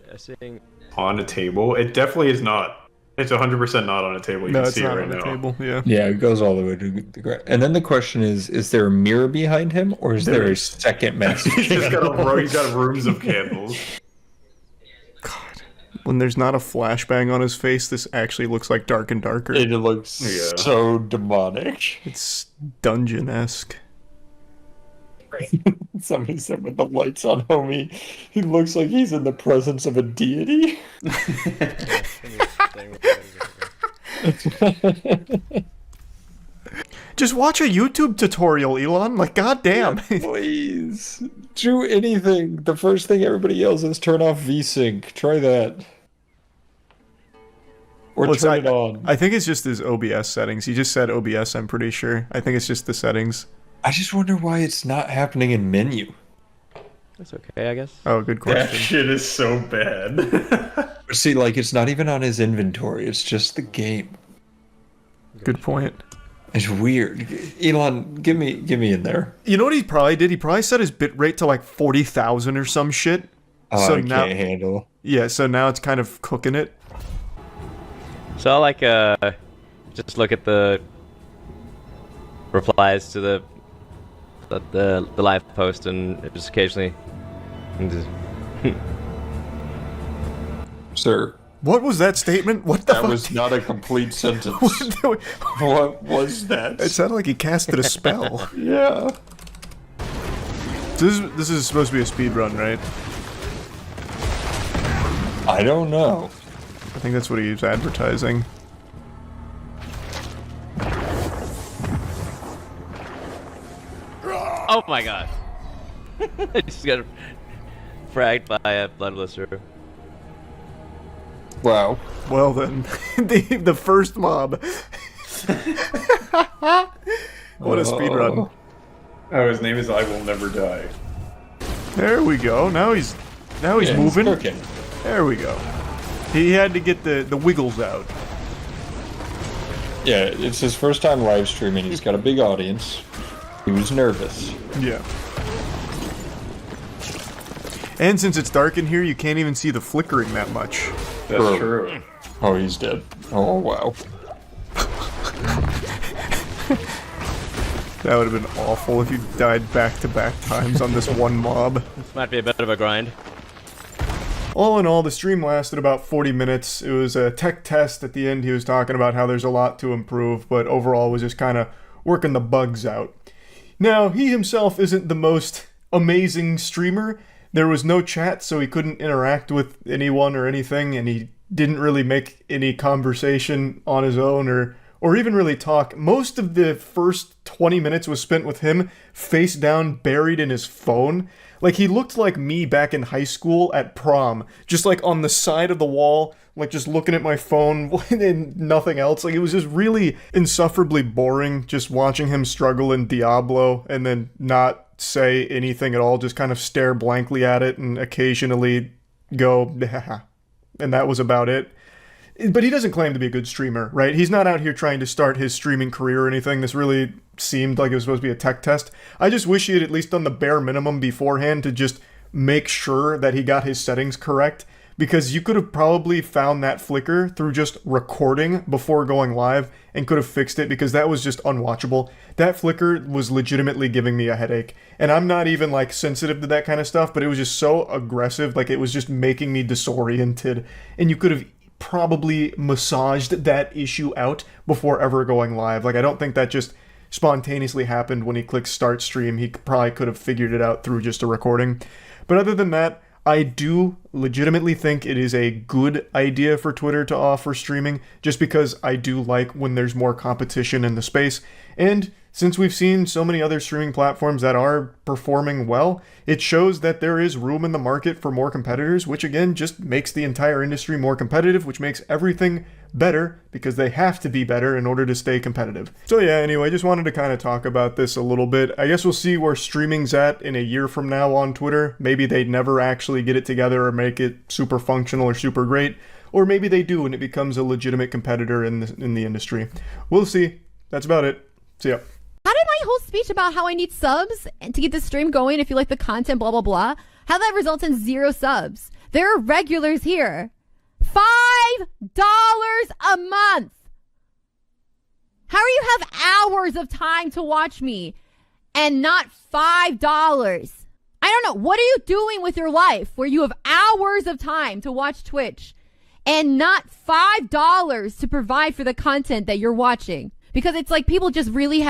Speaker 15: On a table? It definitely is not. It's 100% not on a table. You can see it right now.
Speaker 1: Table, yeah.
Speaker 17: Yeah, it goes all the way to the ground. And then the question is there a mirror behind him, or is there a second message?
Speaker 15: He's got rooms of candles.
Speaker 1: God. When there's not a flashbang on his face, this actually looks like dark and darker.
Speaker 17: It looks so demonic.
Speaker 1: It's dungeon-esque.
Speaker 17: Somebody said with the lights on, homie, he looks like he's in the presence of a deity.
Speaker 1: Just watch a YouTube tutorial, Elon. Like, goddamn.
Speaker 17: Yeah, please. Do anything. The first thing everybody yells is turn off VSync. Try that. Or turn it on.
Speaker 1: I think it's just his OBS settings. He just said OBS, I'm pretty sure. I think it's just the settings.
Speaker 17: I just wonder why it's not happening in menu.
Speaker 18: That's okay, I guess.
Speaker 1: Oh, good question.
Speaker 15: That shit is so bad.
Speaker 17: See, like, it's not even on his inventory. It's just the game.
Speaker 1: Good point.
Speaker 17: It's weird. Elon, give me in there.
Speaker 1: You know what he probably did? He probably set his bitrate to like 40,000 or some shit.
Speaker 17: Oh, so I can't handle.
Speaker 1: Yeah, so now it's kind of cooking it.
Speaker 18: So I like just look at the replies to the live post and just occasionally
Speaker 17: Sir.
Speaker 1: What was that statement? What the
Speaker 17: That
Speaker 1: fuck?
Speaker 17: was not a complete sentence. What was that?
Speaker 1: It sounded like he casted a spell.
Speaker 17: Yeah.
Speaker 1: This is supposed to be a speed run, right?
Speaker 17: I don't know.
Speaker 1: I think that's what he was advertising.
Speaker 18: Oh my god. I just got fragged by a bloodlister.
Speaker 17: Wow.
Speaker 1: Well then, the first mob. What a speed run.
Speaker 15: Oh, his name is I Will Never Die.
Speaker 1: There we go. Now he's moving.
Speaker 17: Cooking.
Speaker 1: There we go. He had to get the wiggles out.
Speaker 17: Yeah, it's his first time live streaming. He's got a big audience. He was nervous.
Speaker 1: Yeah. And since it's dark in here, you can't even see the flickering that much.
Speaker 15: That's true.
Speaker 17: Oh, he's dead. Oh, wow.
Speaker 1: That would have been awful if you died back-to-back times on this one mob.
Speaker 18: This might be a bit of a grind.
Speaker 1: All in all, the stream lasted about 40 minutes. It was a tech test. At the end, he was talking about how there's a lot to improve, but overall was just kind of working the bugs out. Now, he himself isn't the most amazing streamer. There was no chat, so he couldn't interact with anyone or anything, and he didn't really make any conversation on his own or even really talk. Most of the first 20 minutes was spent with him face down, buried in his phone. Like, he looked like me back in high school at prom, just like on the side of the wall, like just looking at my phone and nothing else. Like, it was just really insufferably boring just watching him struggle in Diablo and then not say anything at all, just kind of stare blankly at it and occasionally go, and that was about it. But he doesn't claim to be a good streamer, right? He's not out here trying to start his streaming career or anything. This really seemed like it was supposed to be a tech test. I just wish he had at least done the bare minimum beforehand to just make sure that he got his settings correct, because you could have probably found that flicker through just recording before going live and could have fixed it, because that was just unwatchable. That flicker was legitimately giving me a headache. And I'm not even like sensitive to that kind of stuff, but it was just so aggressive, like it was just making me disoriented. And you could have probably massaged that issue out before ever going live. Like, I don't think that just spontaneously happened when he clicked start stream. He probably could have figured it out through just a recording. But other than that, I do legitimately think it is a good idea for Twitter to offer streaming, just because I do like when there's more competition in the space. And since we've seen so many other streaming platforms that are performing well, it shows that there is room in the market for more competitors, which again just makes the entire industry more competitive, which makes everything better, because they have to be better in order to stay competitive. So yeah, anyway, just wanted to kind of talk about this a little bit. I guess we'll see where streaming's at in a year from now on Twitter. Maybe they never actually get it together or make it super functional or super great, or maybe they do and it becomes a legitimate competitor in the industry. We'll see. That's about it. See ya.
Speaker 19: How did my whole speech about how I need subs to keep the stream going, if you like the content, blah, blah, blah, how that results in 0 subs? There are regulars here. $5 a month. How do you have hours of time to watch me and not $5? I don't know. What are you doing with your life where you have hours of time to watch Twitch and not $5 to provide for the content that you're watching? Because it's like people just really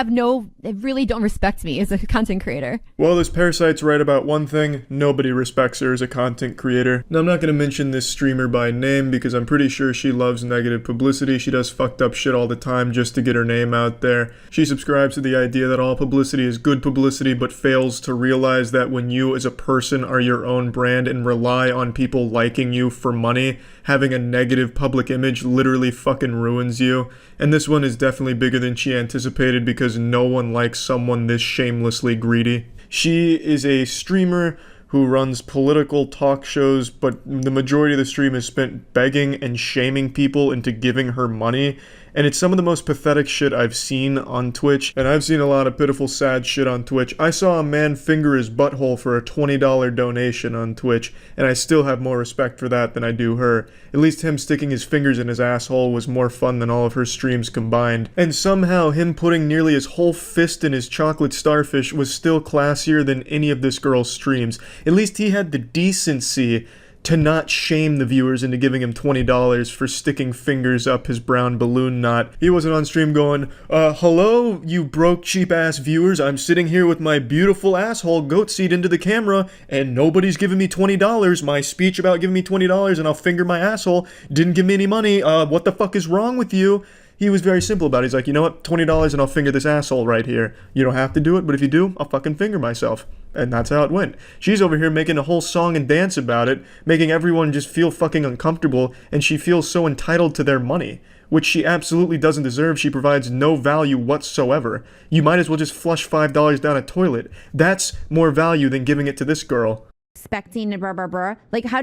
Speaker 19: really don't respect me as a content creator.
Speaker 1: Well, this Parasite's right about one thing: nobody respects her as a content creator. Now, I'm not going to mention this streamer by name because I'm pretty sure she loves negative publicity. She does fucked up shit all the time just to get her name out there. She subscribes to the idea that all publicity is good publicity, but fails to realize that when you as a person are your own brand and rely on people liking you for money, having a negative public image literally fucking ruins you. And this one is definitely bigger than she anticipated, because no one likes someone this shamelessly greedy. She is a streamer who runs political talk shows, but the majority of the stream is spent begging and shaming people into giving her money. And it's some of the most pathetic shit I've seen on Twitch. And I've seen a lot of pitiful, sad shit on Twitch. I saw a man finger his butthole for a $20 donation on Twitch, and I still have more respect for that than I do her. At least him sticking his fingers in his asshole was more fun than all of her streams combined. And somehow him putting nearly his whole fist in his chocolate starfish was still classier than any of this girl's streams. At least he had the decency to not shame the viewers into giving him $20 for sticking fingers up his brown balloon knot. He wasn't on stream going, hello, you broke cheap ass viewers. I'm sitting here with my beautiful asshole goat seat into the camera and nobody's giving me $20. My speech about giving me $20 and I'll finger my asshole didn't give me any money. What the fuck is wrong with you? He was very simple about it. He's like, you know what, $20 and I'll finger this asshole right here. You don't have to do it, but if you do, I'll fucking finger myself. And that's how it went. She's over here making a whole song and dance about it, making everyone just feel fucking uncomfortable, and she feels so entitled to their money, which she absolutely doesn't deserve. She provides no value whatsoever. You might as well just flush $5 down a toilet. That's more value than giving it to this girl.
Speaker 19: Expecting and blah, blah, blah. Like, how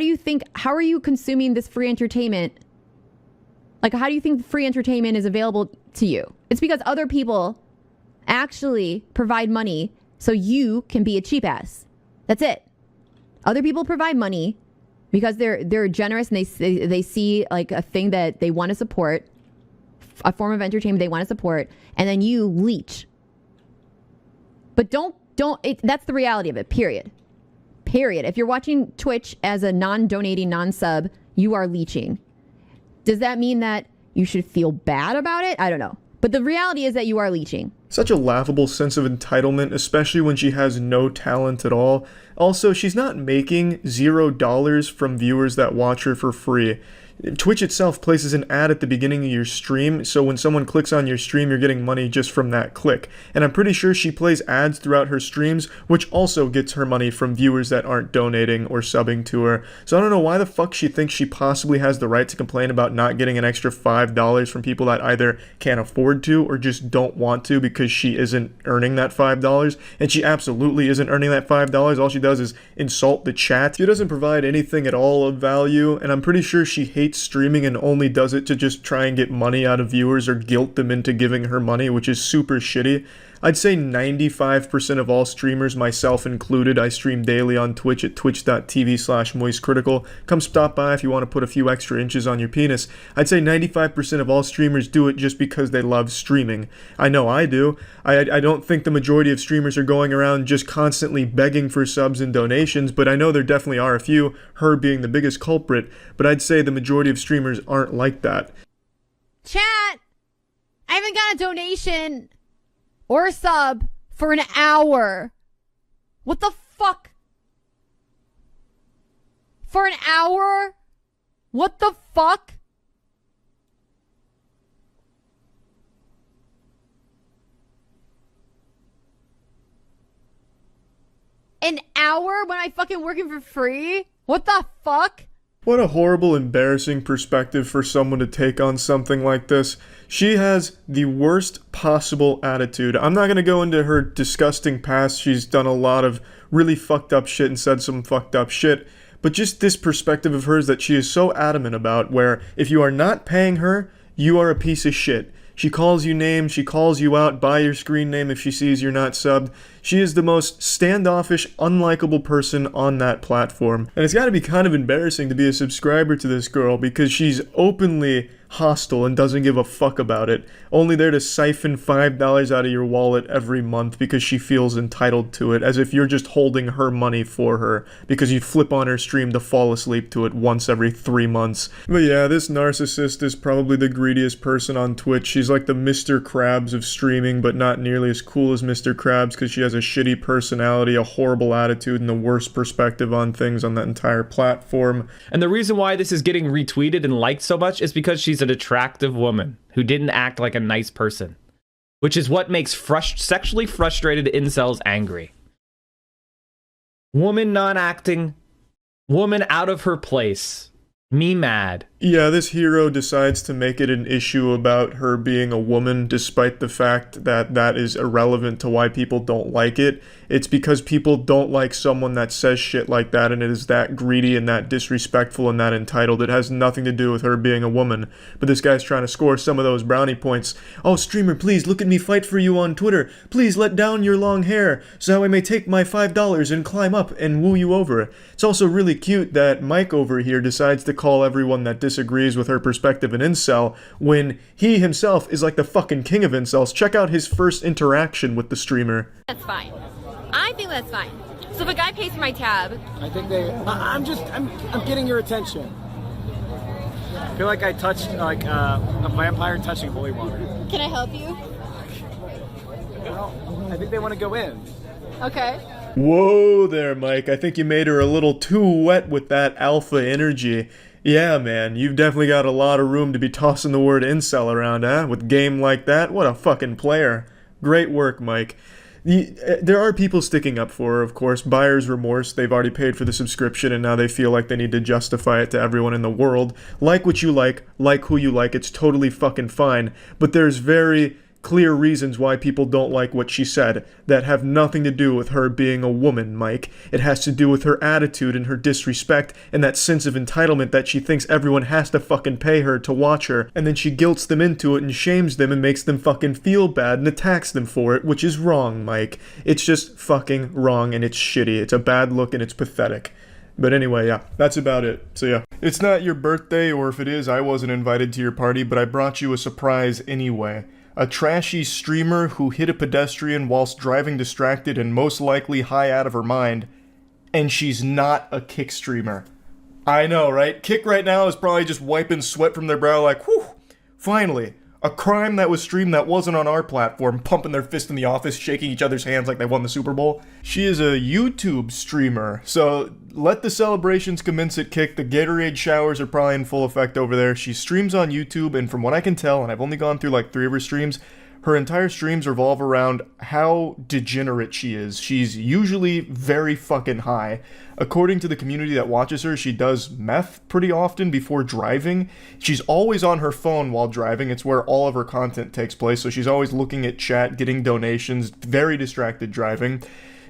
Speaker 19: are you consuming this free entertainment? Like, how do you think free entertainment is available to you? It's because other people actually provide money so you can be a cheap ass. That's it. Other people provide money because they're generous and they see like a thing that they want to support, a form of entertainment they want to support, and then you leech. But that's the reality of it, period. Period. If you're watching Twitch as a non-donating, non-sub, you are leeching. Does that mean that you should feel bad about it? I don't know. But the reality is that you are leeching.
Speaker 1: Such a laughable sense of entitlement, especially when she has no talent at all. Also, she's not making $0 from viewers that watch her for free. Twitch itself places an ad at the beginning of your stream, so when someone clicks on your stream, you're getting money just from that click. And I'm pretty sure she plays ads throughout her streams, which also gets her money from viewers that aren't donating or subbing to her. So I don't know why the fuck she thinks she possibly has the right to complain about not getting an extra $5 from people that either can't afford to or just don't want to because she isn't earning that $5. And she absolutely isn't earning that $5. All she does is insult the chat. She doesn't provide anything at all of value, and I'm pretty sure she hates streaming and only does it to just try and get money out of viewers or guilt them into giving her money, which is super shitty. I'd say 95% of all streamers, myself included, I stream daily on Twitch at twitch.tv/moistcritical. Come stop by if you want to put a few extra inches on your penis. I'd say 95% of all streamers do it just because they love streaming. I know I do. I don't think the majority of streamers are going around just constantly begging for subs and donations, but I know there definitely are a few, her being the biggest culprit, but I'd say the majority of streamers aren't like that.
Speaker 19: Chat! I haven't got a donation or a sub for an hour. What the fuck? For an hour? What the fuck? An hour when I fucking working for free? What the fuck?
Speaker 1: What a horrible, embarrassing perspective for someone to take on something like this. She has the worst possible attitude. I'm not going to go into her disgusting past. She's done a lot of really fucked up shit and said some fucked up shit. But just this perspective of hers that she is so adamant about, where if you are not paying her, you are a piece of shit. She calls you names, she calls you out by your screen name if she sees you're not subbed. She is the most standoffish, unlikable person on that platform. And it's gotta be kind of embarrassing to be a subscriber to this girl because she's openly hostile and doesn't give a fuck about it. Only there to siphon $5 out of your wallet every month because she feels entitled to it, as if you're just holding her money for her because you flip on her stream to fall asleep to it once every 3 months. But yeah, this narcissist is probably the greediest person on Twitch. She's like the Mr. Krabs of streaming, but not nearly as cool as Mr. Krabs because she has a shitty personality, a horrible attitude, and the worst perspective on things on that entire platform.
Speaker 20: And the reason why this is getting retweeted and liked so much is because she's an attractive woman who didn't act like a nice person, which is what makes sexually frustrated incels angry. Woman not acting, woman out of her place, me mad.
Speaker 1: Yeah, this hero decides to make it an issue about her being a woman, despite the fact that that is irrelevant to why people don't like it. It's because people don't like someone that says shit like that and it is that greedy and that disrespectful and that entitled. It has nothing to do with her being a woman. But this guy's trying to score some of those brownie points. Oh, streamer, please look at me fight for you on Twitter. Please let down your long hair so I may take my $5 and climb up and woo you over. It's also really cute that Mike over here decides to call everyone that disagrees with her perspective in incel when he himself is like the fucking king of incels. Check out his first interaction with the streamer.
Speaker 21: That's fine. I think that's fine. So if a guy pays for my tab,
Speaker 2: I think I'm getting your attention. I feel like I touched like a vampire touching holy water.
Speaker 21: can I help you?
Speaker 2: Well, I think they want to go in.
Speaker 21: Okay.
Speaker 1: Whoa there, Mike. I think you made her a little too wet with that alpha energy. Yeah, man, you've definitely got a lot of room to be tossing the word incel around, huh? With game like that? What a fucking player. Great work, Mike. There are people sticking up for her, of course. Buyer's remorse. They've already paid for the subscription and now they feel like they need to justify it to everyone in the world. Like what you like who you like, it's totally fucking fine. But there's very clear reasons why people don't like what she said that have nothing to do with her being a woman, Mike. It has to do with her attitude and her disrespect and that sense of entitlement that she thinks everyone has to fucking pay her to watch her, and then she guilts them into it and shames them and makes them fucking feel bad and attacks them for it, which is wrong, Mike. It's just fucking wrong and it's shitty. It's a bad look and it's pathetic. But anyway, yeah, that's about it. So yeah, it's not your birthday, or if it is, I wasn't invited to your party, but I brought you a surprise anyway. A trashy streamer who hit a pedestrian whilst driving distracted and most likely high out of her mind. And she's not a Kick streamer. I know, right? Kick right now is probably just wiping sweat from their brow like, whew, finally. A crime that was streamed that wasn't on our platform, pumping their fist in the office, shaking each other's hands like they won the Super Bowl. She is a YouTube streamer, so let the celebrations commence at Kick. The Gatorade showers are probably in full effect over there. She streams on YouTube, and from what I can tell, and I've only gone through like 3 of her streams, her entire streams revolve around how degenerate she is. She's usually very fucking high. According to the community that watches her, she does meth pretty often before driving. She's always on her phone while driving. It's where all of her content takes place, so she's always looking at chat, getting donations, very distracted driving.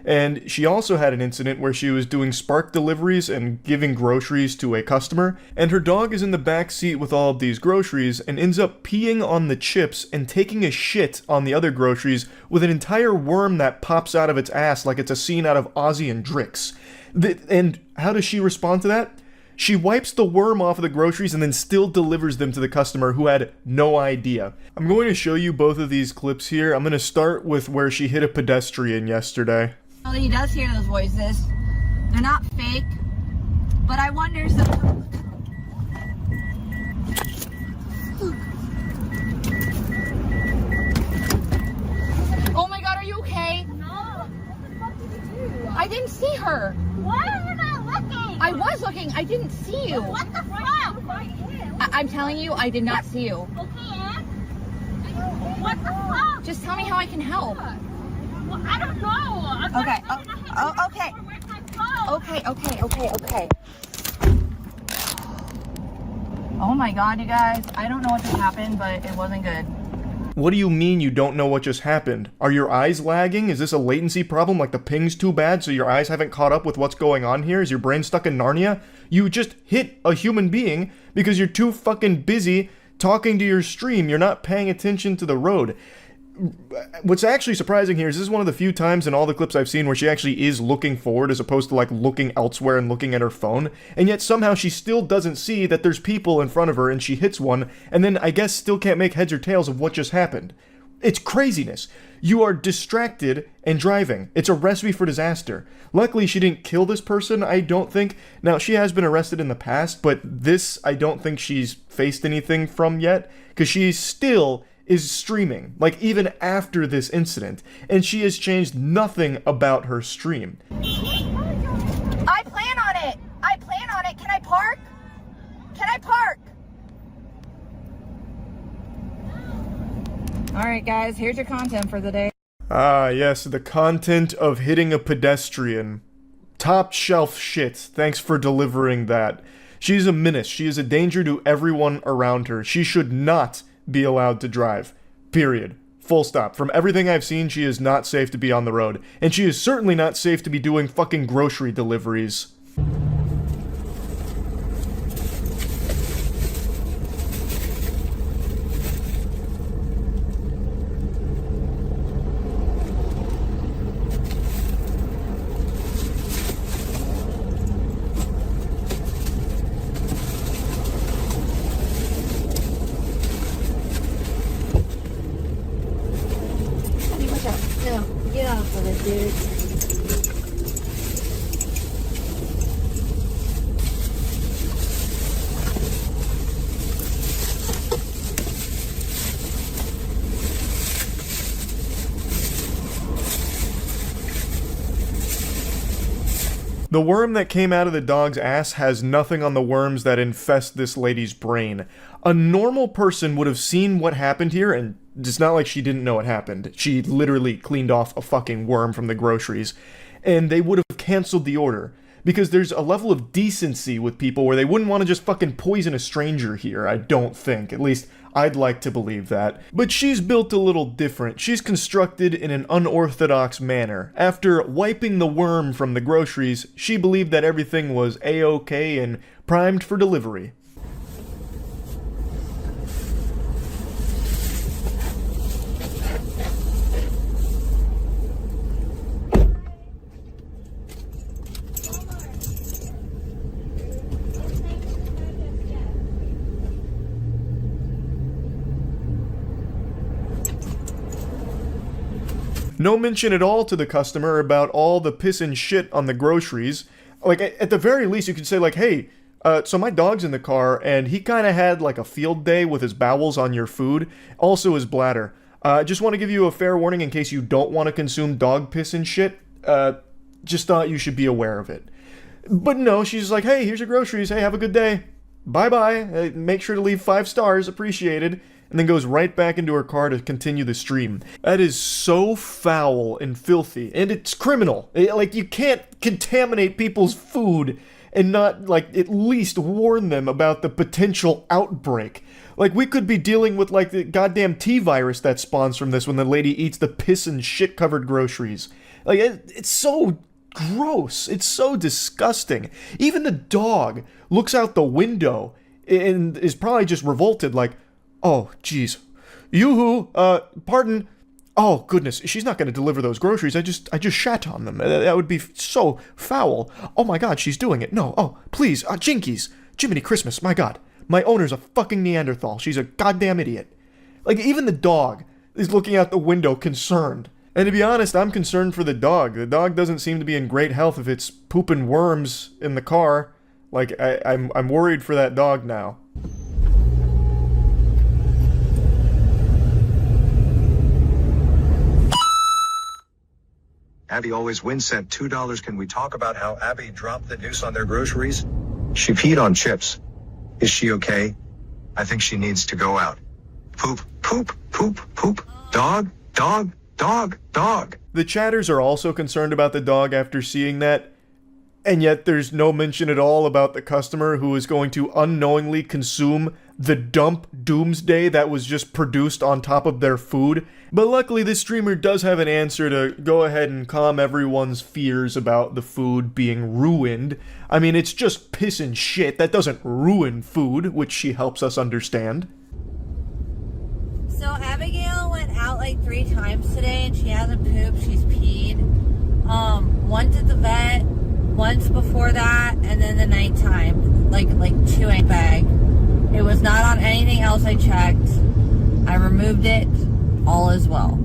Speaker 1: And she also had an incident where she was doing Spark deliveries and giving groceries to a customer, and her dog is in the back seat with all of these groceries and ends up peeing on the chips and taking a shit on the other groceries with an entire worm that pops out of its ass like it's a scene out of Ozzy and Drix. And how does she respond to that? She wipes the worm off of the groceries and then still delivers them to the customer who had no idea. I'm going to show you both of these clips here. I'm going to start with where she hit a pedestrian yesterday.
Speaker 22: Well, he does hear those voices. They're not fake, but I wonder sometimes.
Speaker 4: Oh my god, are you okay?
Speaker 22: No. What the fuck did you do?
Speaker 4: I didn't see her.
Speaker 22: Why are you not looking?
Speaker 4: I was looking. I didn't see you.
Speaker 22: What the fuck?
Speaker 4: I'm telling you, I did not see you.
Speaker 22: Okay, Ann. What the fuck?
Speaker 4: Just tell me how I can help.
Speaker 22: Well, I don't know.
Speaker 4: Okay. Okay. Oh my god, you guys. I don't know what just happened, but it wasn't good.
Speaker 1: What do you mean you don't know what just happened? Are your eyes lagging? Is this a latency problem, like the ping's too bad so your eyes haven't caught up with what's going on here? Is your brain stuck in Narnia? You just hit a human being because you're too fucking busy talking to your stream. You're not paying attention to the road. What's actually surprising here is this is one of the few times in all the clips I've seen where she actually is looking forward as opposed to like looking elsewhere and looking at her phone, and yet somehow she still doesn't see that there's people in front of her and she hits one and then I guess still can't make heads or tails of what just happened. It's craziness. You are distracted and driving. It's a recipe for disaster. Luckily she didn't kill this person, I don't think. Now she has been arrested in the past, but this I don't think she's faced anything from yet, because she still is streaming, like even after this incident, and she has changed nothing about her stream.
Speaker 4: I plan on it. Can I park? Alright guys, here's your content for the day.
Speaker 1: Ah, yes, the content of hitting a pedestrian. Top shelf shit. Thanks for delivering that. She's a menace. She is a danger to everyone around her. She should not be allowed to drive. Period. Full stop. From everything I've seen, she is not safe to be on the road. And she is certainly not safe to be doing fucking grocery deliveries. The worm that came out of the dog's ass has nothing on the worms that infest this lady's brain. A normal person would have seen what happened here, and it's not like she didn't know it happened. She literally cleaned off a fucking worm from the groceries, and they would have canceled the order. Because there's a level of decency with people where they wouldn't want to just fucking poison a stranger here, I don't think. At least, I'd like to believe that. But she's built a little different. She's constructed in an unorthodox manner. After wiping the worm from the groceries, she believed that everything was A-OK and primed for delivery. No mention at all to the customer about all the piss and shit on the groceries. Like, at the very least, you could say, like, hey, so my dog's in the car, and he kind of had, like, a field day with his bowels on your food, also his bladder. Just want to give you a fair warning in case you don't want to consume dog piss and shit. Just thought you should be aware of it. But no, she's like, hey, here's your groceries. Hey, have a good day. Bye-bye. Make sure to leave 5 stars. Appreciated. And then goes right back into her car to continue the stream. That is so foul and filthy, and it's criminal. Like, you can't contaminate people's food and not, like, at least warn them about the potential outbreak. Like, we could be dealing with, like, the goddamn T-virus that spawns from this when the lady eats the piss and shit-covered groceries. Like, it's so gross. It's so disgusting. Even the dog looks out the window and is probably just revolted, like, oh, jeez. Yoo-hoo, pardon. Oh, goodness, she's not going to deliver those groceries. I just shat on them. That would be so foul. Oh my god, she's doing it. No, oh, please, Jinkies. Jiminy Christmas, my god. My owner's a fucking Neanderthal. She's a goddamn idiot. Like, even the dog is looking out the window concerned. And to be honest, I'm concerned for the dog. The dog doesn't seem to be in great health if it's pooping worms in the car. Like, I'm worried for that dog now.
Speaker 3: Abby always wins sent $2. Can we talk about how Abby dropped the deuce on their groceries? She peed on chips. Is she okay? I think she needs to go out. Poop, poop, poop, poop. Dog, dog, dog, dog.
Speaker 1: The chatters are also concerned about the dog after seeing that, and yet there's no mention at all about the customer who is going to unknowingly consume the dump doomsday that was just produced on top of their food. But luckily this streamer does have an answer to go ahead and calm everyone's fears about the food being ruined. I mean, it's just piss and shit. That doesn't ruin food, which she helps us understand.
Speaker 22: So Abigail went out like 3 times today and she hasn't pooped, she's peed. Once at the vet, once before that, and then the nighttime, like 2 in a bag. It was not on anything else I checked. I removed it. All is well.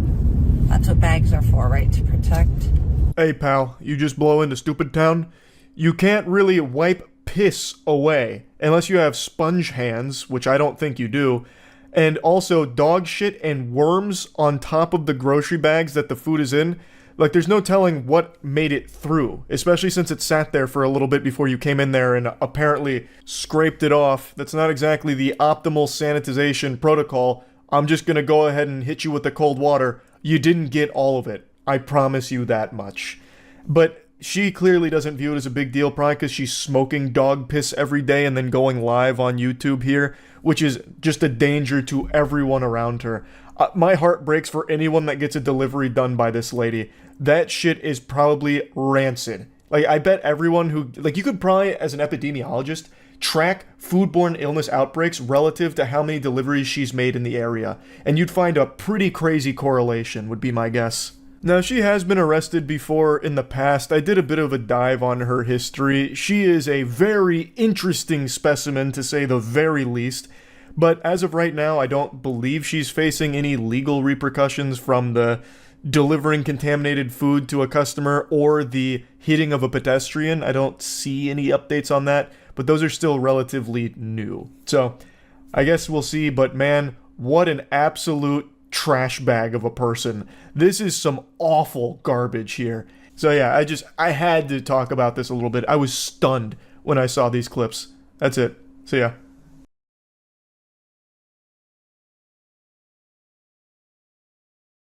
Speaker 22: That's what bags are for, right? To protect.
Speaker 1: Hey pal, you just blow into stupid town? You can't really wipe piss away unless you have sponge hands, which I don't think you do. And also dog shit and worms on top of the grocery bags that the food is in. Like, there's no telling what made it through, especially since it sat there for a little bit before you came in there and apparently scraped it off. That's not exactly the optimal sanitization protocol. I'm just gonna go ahead and hit you with the cold water. You didn't get all of it. I promise you that much. But she clearly doesn't view it as a big deal, probably because she's smoking dog piss every day and then going live on YouTube here, which is just a danger to everyone around her. My heart breaks for anyone that gets a delivery done by this lady. That shit is probably rancid. Like, I bet everyone who... Like, you could probably, as an epidemiologist, track foodborne illness outbreaks relative to how many deliveries she's made in the area. And you'd find a pretty crazy correlation, would be my guess. Now, she has been arrested before in the past. I did a bit of a dive on her history. She is a very interesting specimen, to say the very least. But as of right now, I don't believe she's facing any legal repercussions from the delivering contaminated food to a customer or the hitting of a pedestrian. I don't see any updates on that, but those are still relatively new. So, I guess we'll see, but man, what an absolute trash bag of a person. This is some awful garbage here. So yeah, I had to talk about this a little bit. I was stunned when I saw these clips. That's it. See ya.